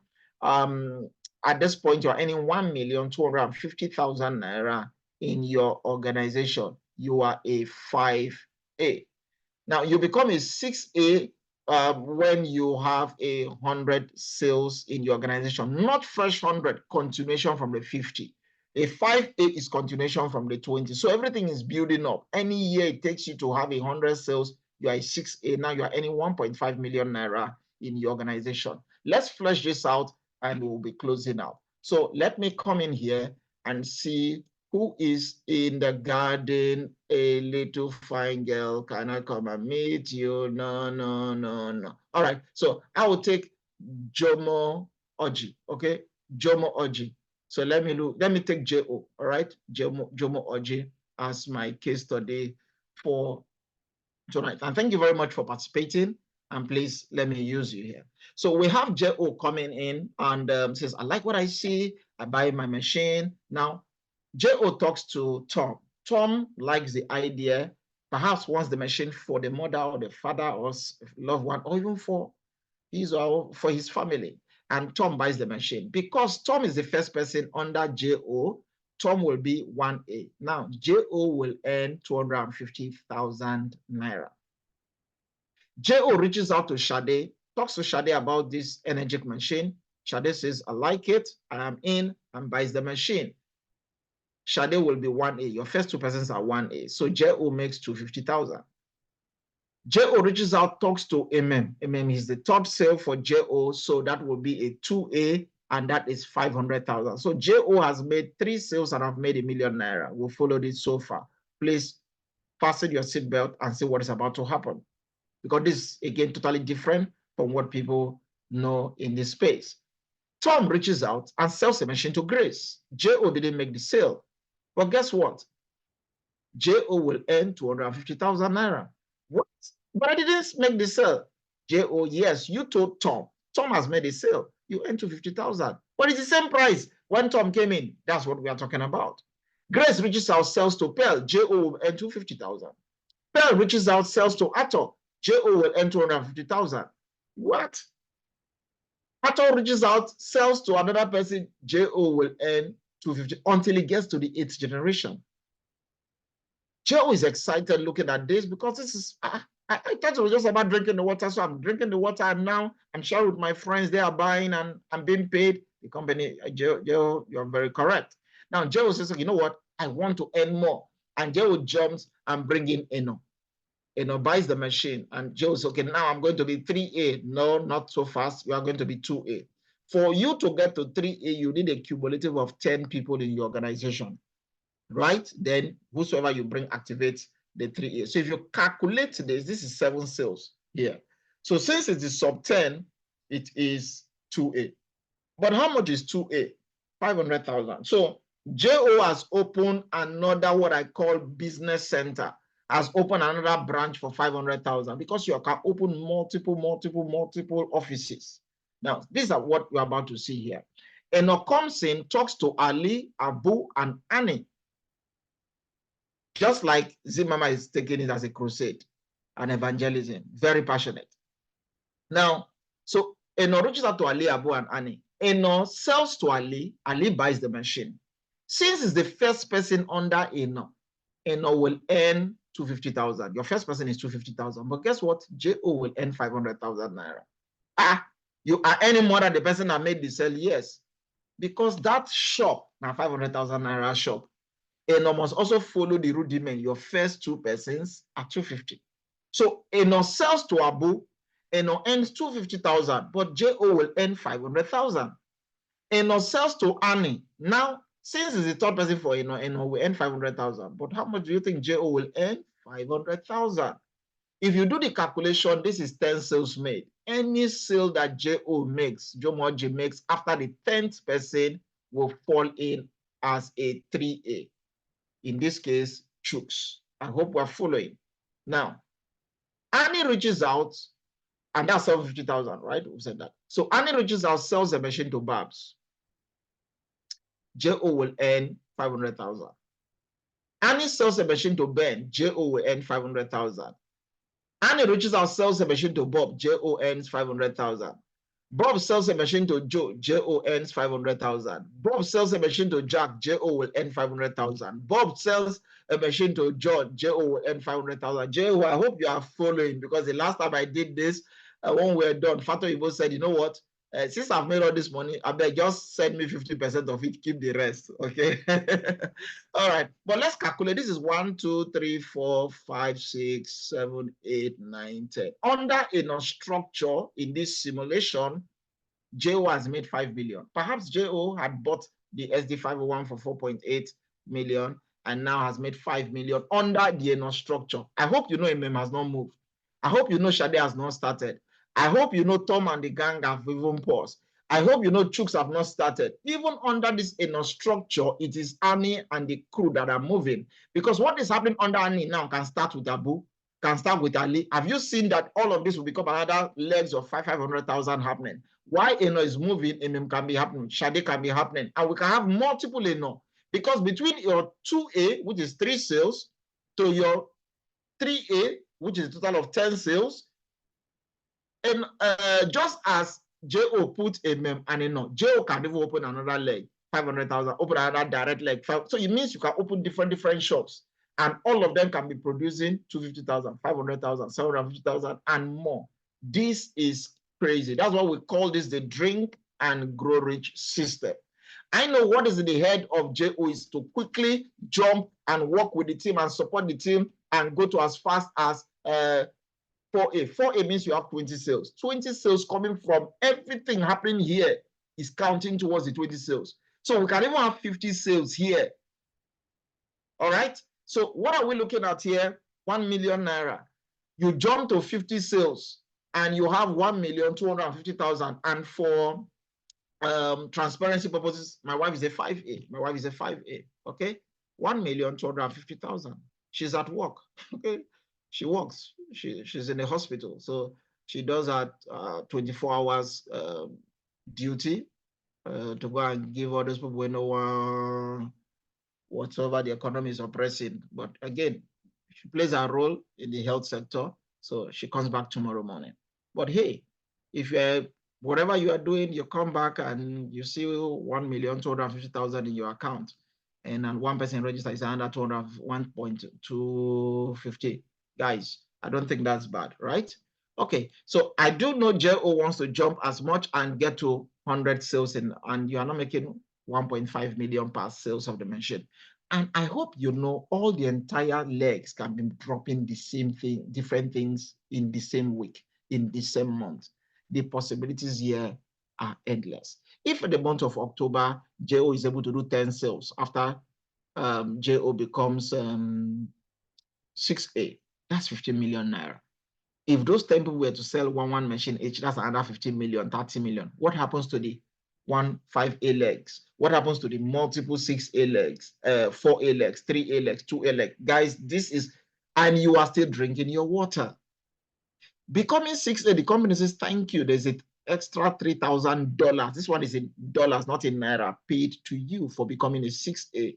At this point, you're earning 1,250,000 naira in your organization. You are a 5A. Now you become a 6A when you have 100 sales in your organization, not fresh 100, continuation from the 50. A 5A is continuation from the 20. So everything is building up. Any year it takes you to have 100 sales, you are a 6A. Now you are earning 1.5 million naira in your organization. Let's flesh this out and we'll be closing out. So let me come in here and see who is in the garden. A little fine girl, can I come and meet you? No, no, no, no. All right, so I will take Jomo Oji, okay? Jomo Oji. So let me take JO, all right? Jomo Oji as my case study for tonight. And thank you very much for participating. And please let me use you here. So we have JO coming in and says, I like what I see. I buy my machine. Now, JO talks to Tom. Tom likes the idea, perhaps wants the machine for the mother or the father or loved one, or even for his family. And Tom buys the machine. Because Tom is the first person under JO, Tom will be 1A. Now, JO will earn 250,000 naira. JO reaches out to Shade, talks to Shade about this Energic machine. Shade says, I like it, I am in, and buys the machine. Shade will be 1A. Your first 2 persons are 1A. So JO makes 250,000. JO reaches out, talks to MM is the top sale for JO, so that will be a 2A, and that is 500,000. So JO has made 3 sales and have made ₦1 million naira. We'll follow this so far. Please fasten your seatbelt and see what is about to happen, because this is, again, totally different from what people know in this space. Tom reaches out and sells a machine to Grace. JO didn't make the sale. But guess what? JO will earn 250,000 naira. What? But I didn't make the sale. JO, yes, you told Tom. Tom has made a sale. You earn 250,000. But it's the same price when Tom came in. That's what we are talking about. Grace reaches out, sells to Pearl. JO will earn 250,000. Pearl reaches out, sells to Ato. JO will earn 250,000. What? Ato reaches out, sells to another person. JO will earn 250 until it gets to the 8th generation. JO is excited looking at this because this is, I thought it was just about drinking the water. So I'm drinking the water and now I'm sharing with my friends. They are buying and I'm being paid. The company, JO, you're very correct. Now JO says, you know what? I want to earn more. And JO jumps and brings in Eno. Eno buys the machine and JO says, okay, now I'm going to be 3A. No, not so fast. You are going to be 2A. For you to get to 3A, you need a cumulative of 10 people in your organization, right? Then whosoever you bring activates the 3A. So if you calculate this is 7 sales here. So since it is sub 10, it is 2A. But how much is 2A? 500,000. So JO has opened another, what I call business center, has opened another branch for 500,000 because you can open multiple offices. Now, these are what you're about to see here. Eno comes in, talks to Ali, Abu, and Annie. Just like Zimama is taking it as a crusade, an evangelism, very passionate. Now, so Eno reaches out to Ali, Abu, and Annie. Eno sells to Ali, Ali buys the machine. Since it's the first person under Eno, Eno will earn 250,000. Your first person is 250,000. But guess what? JO will earn 500,000 naira. You are earning more than the person that made the sale? Yes. Because that shop, now 500,000 naira shop, and must also follow the rudiment. Your first two persons are 250. So Eno sells to Abu, Eno earns 250,000, but JO will earn 500,000. Eno sells to Annie. Now, since it's the third person for Eno will earn 500,000. But how much do you think JO will earn? 500,000. If you do the calculation, this is 10 sales made. Any sale that JO makes, Jomoji makes after the 10th person will fall in as a 3A. In this case, Chooks. I hope we're following. Now, Annie reaches out, and that's 750,000, right? We said that. So Annie reaches out, sells the machine to Babs. JO will earn 500,000. Annie sells the machine to Ben. JO will earn 500,000. Annie reaches out, sells the machine to Bob. JO earns 500,000. Bob sells a machine to Joe. JO earns 500,000. Bob sells a machine to Jack. JO will earn 500,000. Bob sells a machine to John. JO will earn 500,000. JO, I hope you are following, because the last time I did this, when we were done, Fato Ibo said, you know what? Since I've made all this money, I beg, just send me 50% of it, keep the rest. Okay. All right. But let's calculate. This is 1, 2, 3, 4, 5, 6, 7, 8, 9, 10. Under a structure in this simulation, JO has made 5 million. Perhaps JO had bought the SD501 for 4.8 million and now has made 5 million under the structure. I hope you know MM has not moved. I hope you know Shade has not started. I hope you know Tom and the gang have even paused. I hope you know Chooks have not started. Even under this structure, it is Annie and the crew that are moving. Because what is happening under Annie now can start with Abu, can start with Ali. Have you seen that all of this will become another legs of 500,000 happening? Why Eno is moving, MM can be happening, Shade can be happening, and we can have multiple Eno. Because between your 2A, which is 3 sales, to your 3A, which is a total of 10 sales, and just as JO put MM and Eno, JO can even open another leg, 500,000, open another direct leg. So it means you can open different shops, and all of them can be producing 250,000, 500,000, 750,000, and more. This is crazy. That's why we call this the drink and grow rich system. I know what is in the head of JO is to quickly jump and work with the team and support the team and go to as fast as 4A. 4A means you have 20 sales. 20 sales coming from everything happening here is counting towards the 20 sales. So we can even have 50 sales here. All right. So what are we looking at here? 1 million naira. You jump to 50 sales and you have 1,250,000. And for transparency purposes, my wife is a 5A. My wife is a 5A. Okay. 1,250,000. She's at work. Okay. She works. She's in a hospital. So she does her 24 hours duty to go and give all those people when no one, whatever the economy is oppressing. But again, she plays a role in the health sector. So she comes back tomorrow morning. But hey, if you're whatever you are doing, you come back and you see 1,250,000 in your account, and then one person registers under 1.250. Guys, I don't think that's bad, right? Okay, so I do know JO wants to jump as much and get to 100 sales, and you are not making 1.5 million per sales of the machine. And I hope you know all the entire legs can be dropping the same thing, different things in the same week, in the same month. The possibilities here are endless. If in the month of October, JO is able to do 10 sales after JO becomes 6A, that's 15 million naira. If those 10 people were to sell one machine each, that's another 15 million, 30 million. What happens to the 5A legs? What happens to the multiple 6A legs, 4A legs, 3A legs, 2A legs? Guys, this is, and you are still drinking your water. Becoming 6A, the company says, thank you. There's an extra $3,000. This one is in dollars, not in naira, paid to you for becoming a 6A.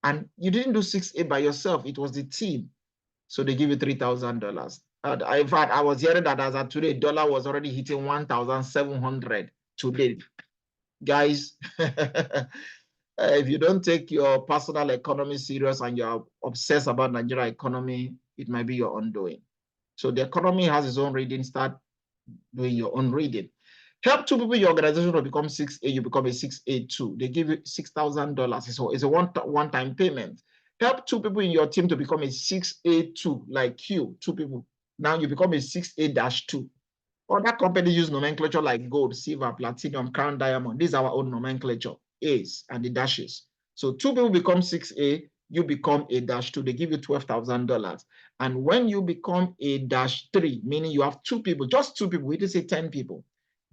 And you didn't do 6A by yourself. It was the team. So they give you $3,000. In fact, I was hearing that as of today, dollar was already hitting 1,700 today. Guys, If you don't take your personal economy serious and you're obsessed about Nigeria economy, it might be your undoing. So the economy has its own reading. Start doing your own reading. Help two people in your organization to become 6A, you become a 6A2. They give you $6,000. It's a one-time payment. Help two people in your team to become a 6A2, like you, two people. Now you become a 6A-2. Other companies use nomenclature like gold, silver, platinum, crown, diamond. These are our own nomenclature, A's and the dashes. So two people become 6A, you become a -2. They give you $12,000. And when you become a -3, meaning you have two people, just two people, we didn't say 10 people.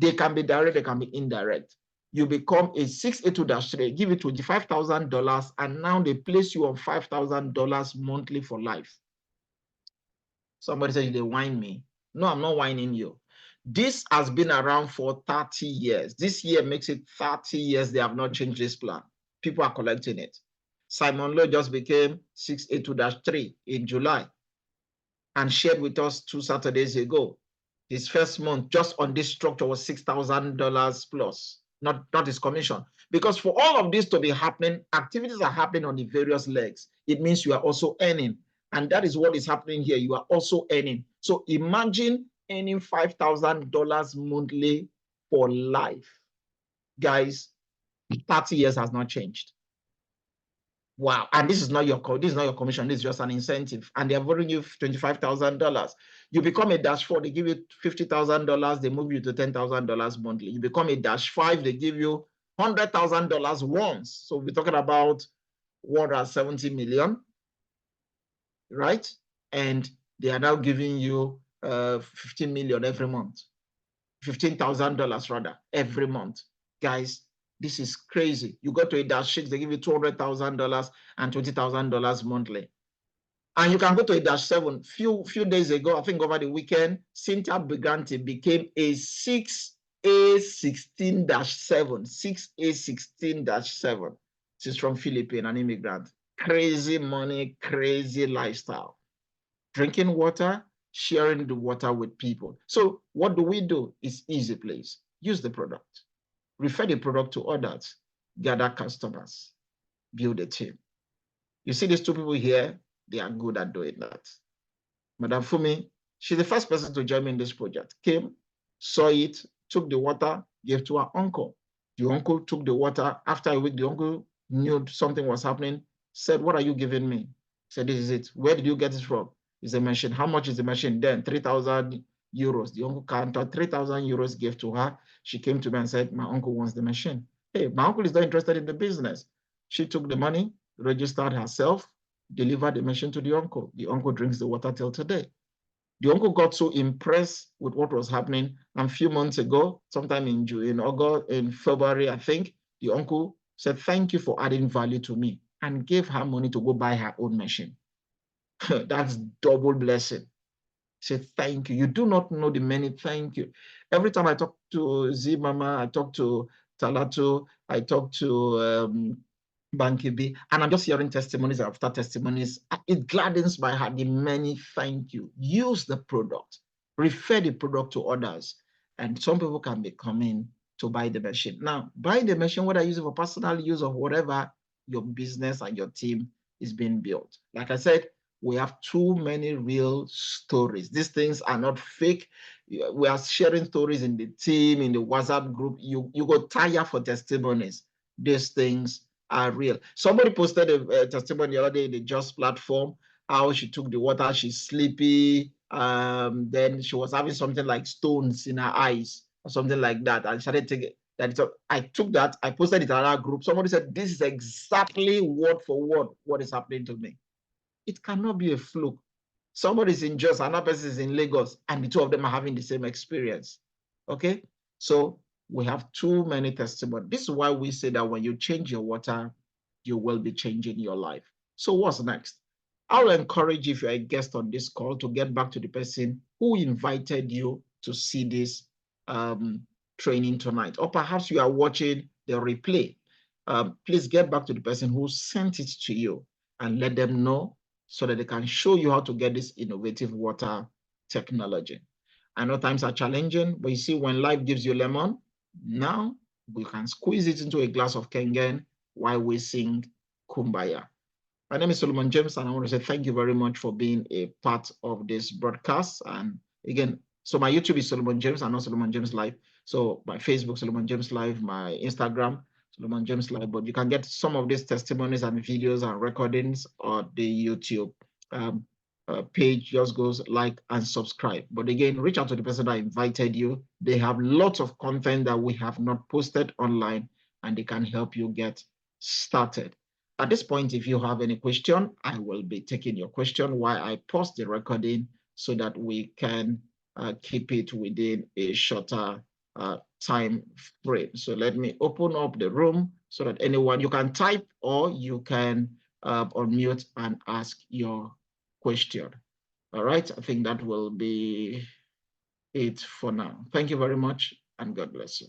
They can be direct, they can be indirect. You become a 6A2-3, give you $25,000, and now they place you on $5,000 monthly for life. Somebody says they whine me. No, I'm not whining you. This has been around for 30 years. This year makes it 30 years they have not changed this plan. People are collecting it. Simon Lowe just became 6A2-3 in July and shared with us 2 Saturdays ago. His first month just on this structure was $6,000 plus, not his commission. Because for all of this to be happening, activities are happening on the various legs. It means you are also earning. And that is what is happening here. You are also earning. So imagine earning $5,000 monthly for life. Guys, 30 years has not changed. Wow. And this is not your commission. This is just an incentive. And they're offering you $25,000. You become a -4, they give you $50,000. They move you to $10,000 monthly. You become a -5, they give you $100,000 once. So we're talking about 170 million, right? And they are now giving you 15 million every month, $15,000 rather every month. Guys, this is crazy. You go to a -6, they give you $200,000 and $20,000 monthly. And you can go to a -7. Few days ago, I think over the weekend, Cynthia Brigante became a 6A16-7. 6A16-7. She's from Philippines, an immigrant. Crazy money, crazy lifestyle. Drinking water, sharing the water with people. So what do? It's easy, please. Use the product. Refer the product to others. Gather customers. Build a team. You see these two people here, they are good at doing that. Madam Fumi, she's the first person to join me in this project. Came, saw it, took the water, gave to her uncle. The uncle took the water. After a week, the uncle knew something was happening, said, "What are you giving me?" Said, "This is it." "Where did you get it from?" "It's a machine." "How much is the machine?" Then 3,000 euros. The uncle counted 3,000 euros, gave to her. She came to me and said, "My uncle wants the machine." Hey, my uncle is not interested in the business. She took the money, registered herself, delivered the machine to the uncle. The uncle drinks the water till today. The uncle got so impressed with what was happening. And a few months ago, sometime in February, I think, the uncle said, "Thank you for adding value to me," and gave her money to go buy her own machine. That's double blessing. Say thank you. You do not know the many thank you. Every time I talk to Z Mama, I talk to Talato, I talk to Banky B, and I'm just hearing testimonies after testimonies. It gladdens my heart, the many thank you. Use the product, refer the product to others, and some people can be coming to buy the machine. Now, buy the machine, whether you use it for personal use or whatever, your business and your team is being built. Like I said, we have too many real stories. These things are not fake. We are sharing stories in the team, in the WhatsApp group. You go tired for testimonies. These things are real. Somebody posted a testimony the other day in the Just platform, how she took the water, she's sleepy, then she was having something like stones in her eyes or something like that, and started taking that. I took that, I posted it in our group. Somebody said, "This is exactly word for word what is happening to me." It cannot be a fluke. Somebody's in Jos, another person is in Lagos, and the two of them are having the same experience. Okay, so we have too many testimonies. This is why we say that when you change your water, you will be changing your life. So what's next? I'll encourage you, if you're a guest on this call, to get back to the person who invited you to see this training tonight. Or perhaps you are watching the replay. Please get back to the person who sent it to you and let them know so that they can show you how to get this innovative water technology. I know times are challenging, but you see, when life gives you lemon, now we can squeeze it into a glass of Kengen while we sing Kumbaya. My name is Solomon James, and I want to say thank you very much for being a part of this broadcast. And again, so my YouTube is Solomon James and not Solomon James Live. So my Facebook, Solomon James Live, my Instagram, Solomon James Live. But you can get some of these testimonies and videos and recordings on the YouTube page. Just goes like and subscribe. But again, reach out to the person that invited you. They have lots of content that we have not posted online, and they can help you get started. At this point, if you have any question, I will be taking your question while I pause the recording so that we can keep it within a shorter time frame. So let me open up the room so that anyone, you can type or you can unmute and ask your question. All right, I think that will be it for now. Thank you very much and God bless you.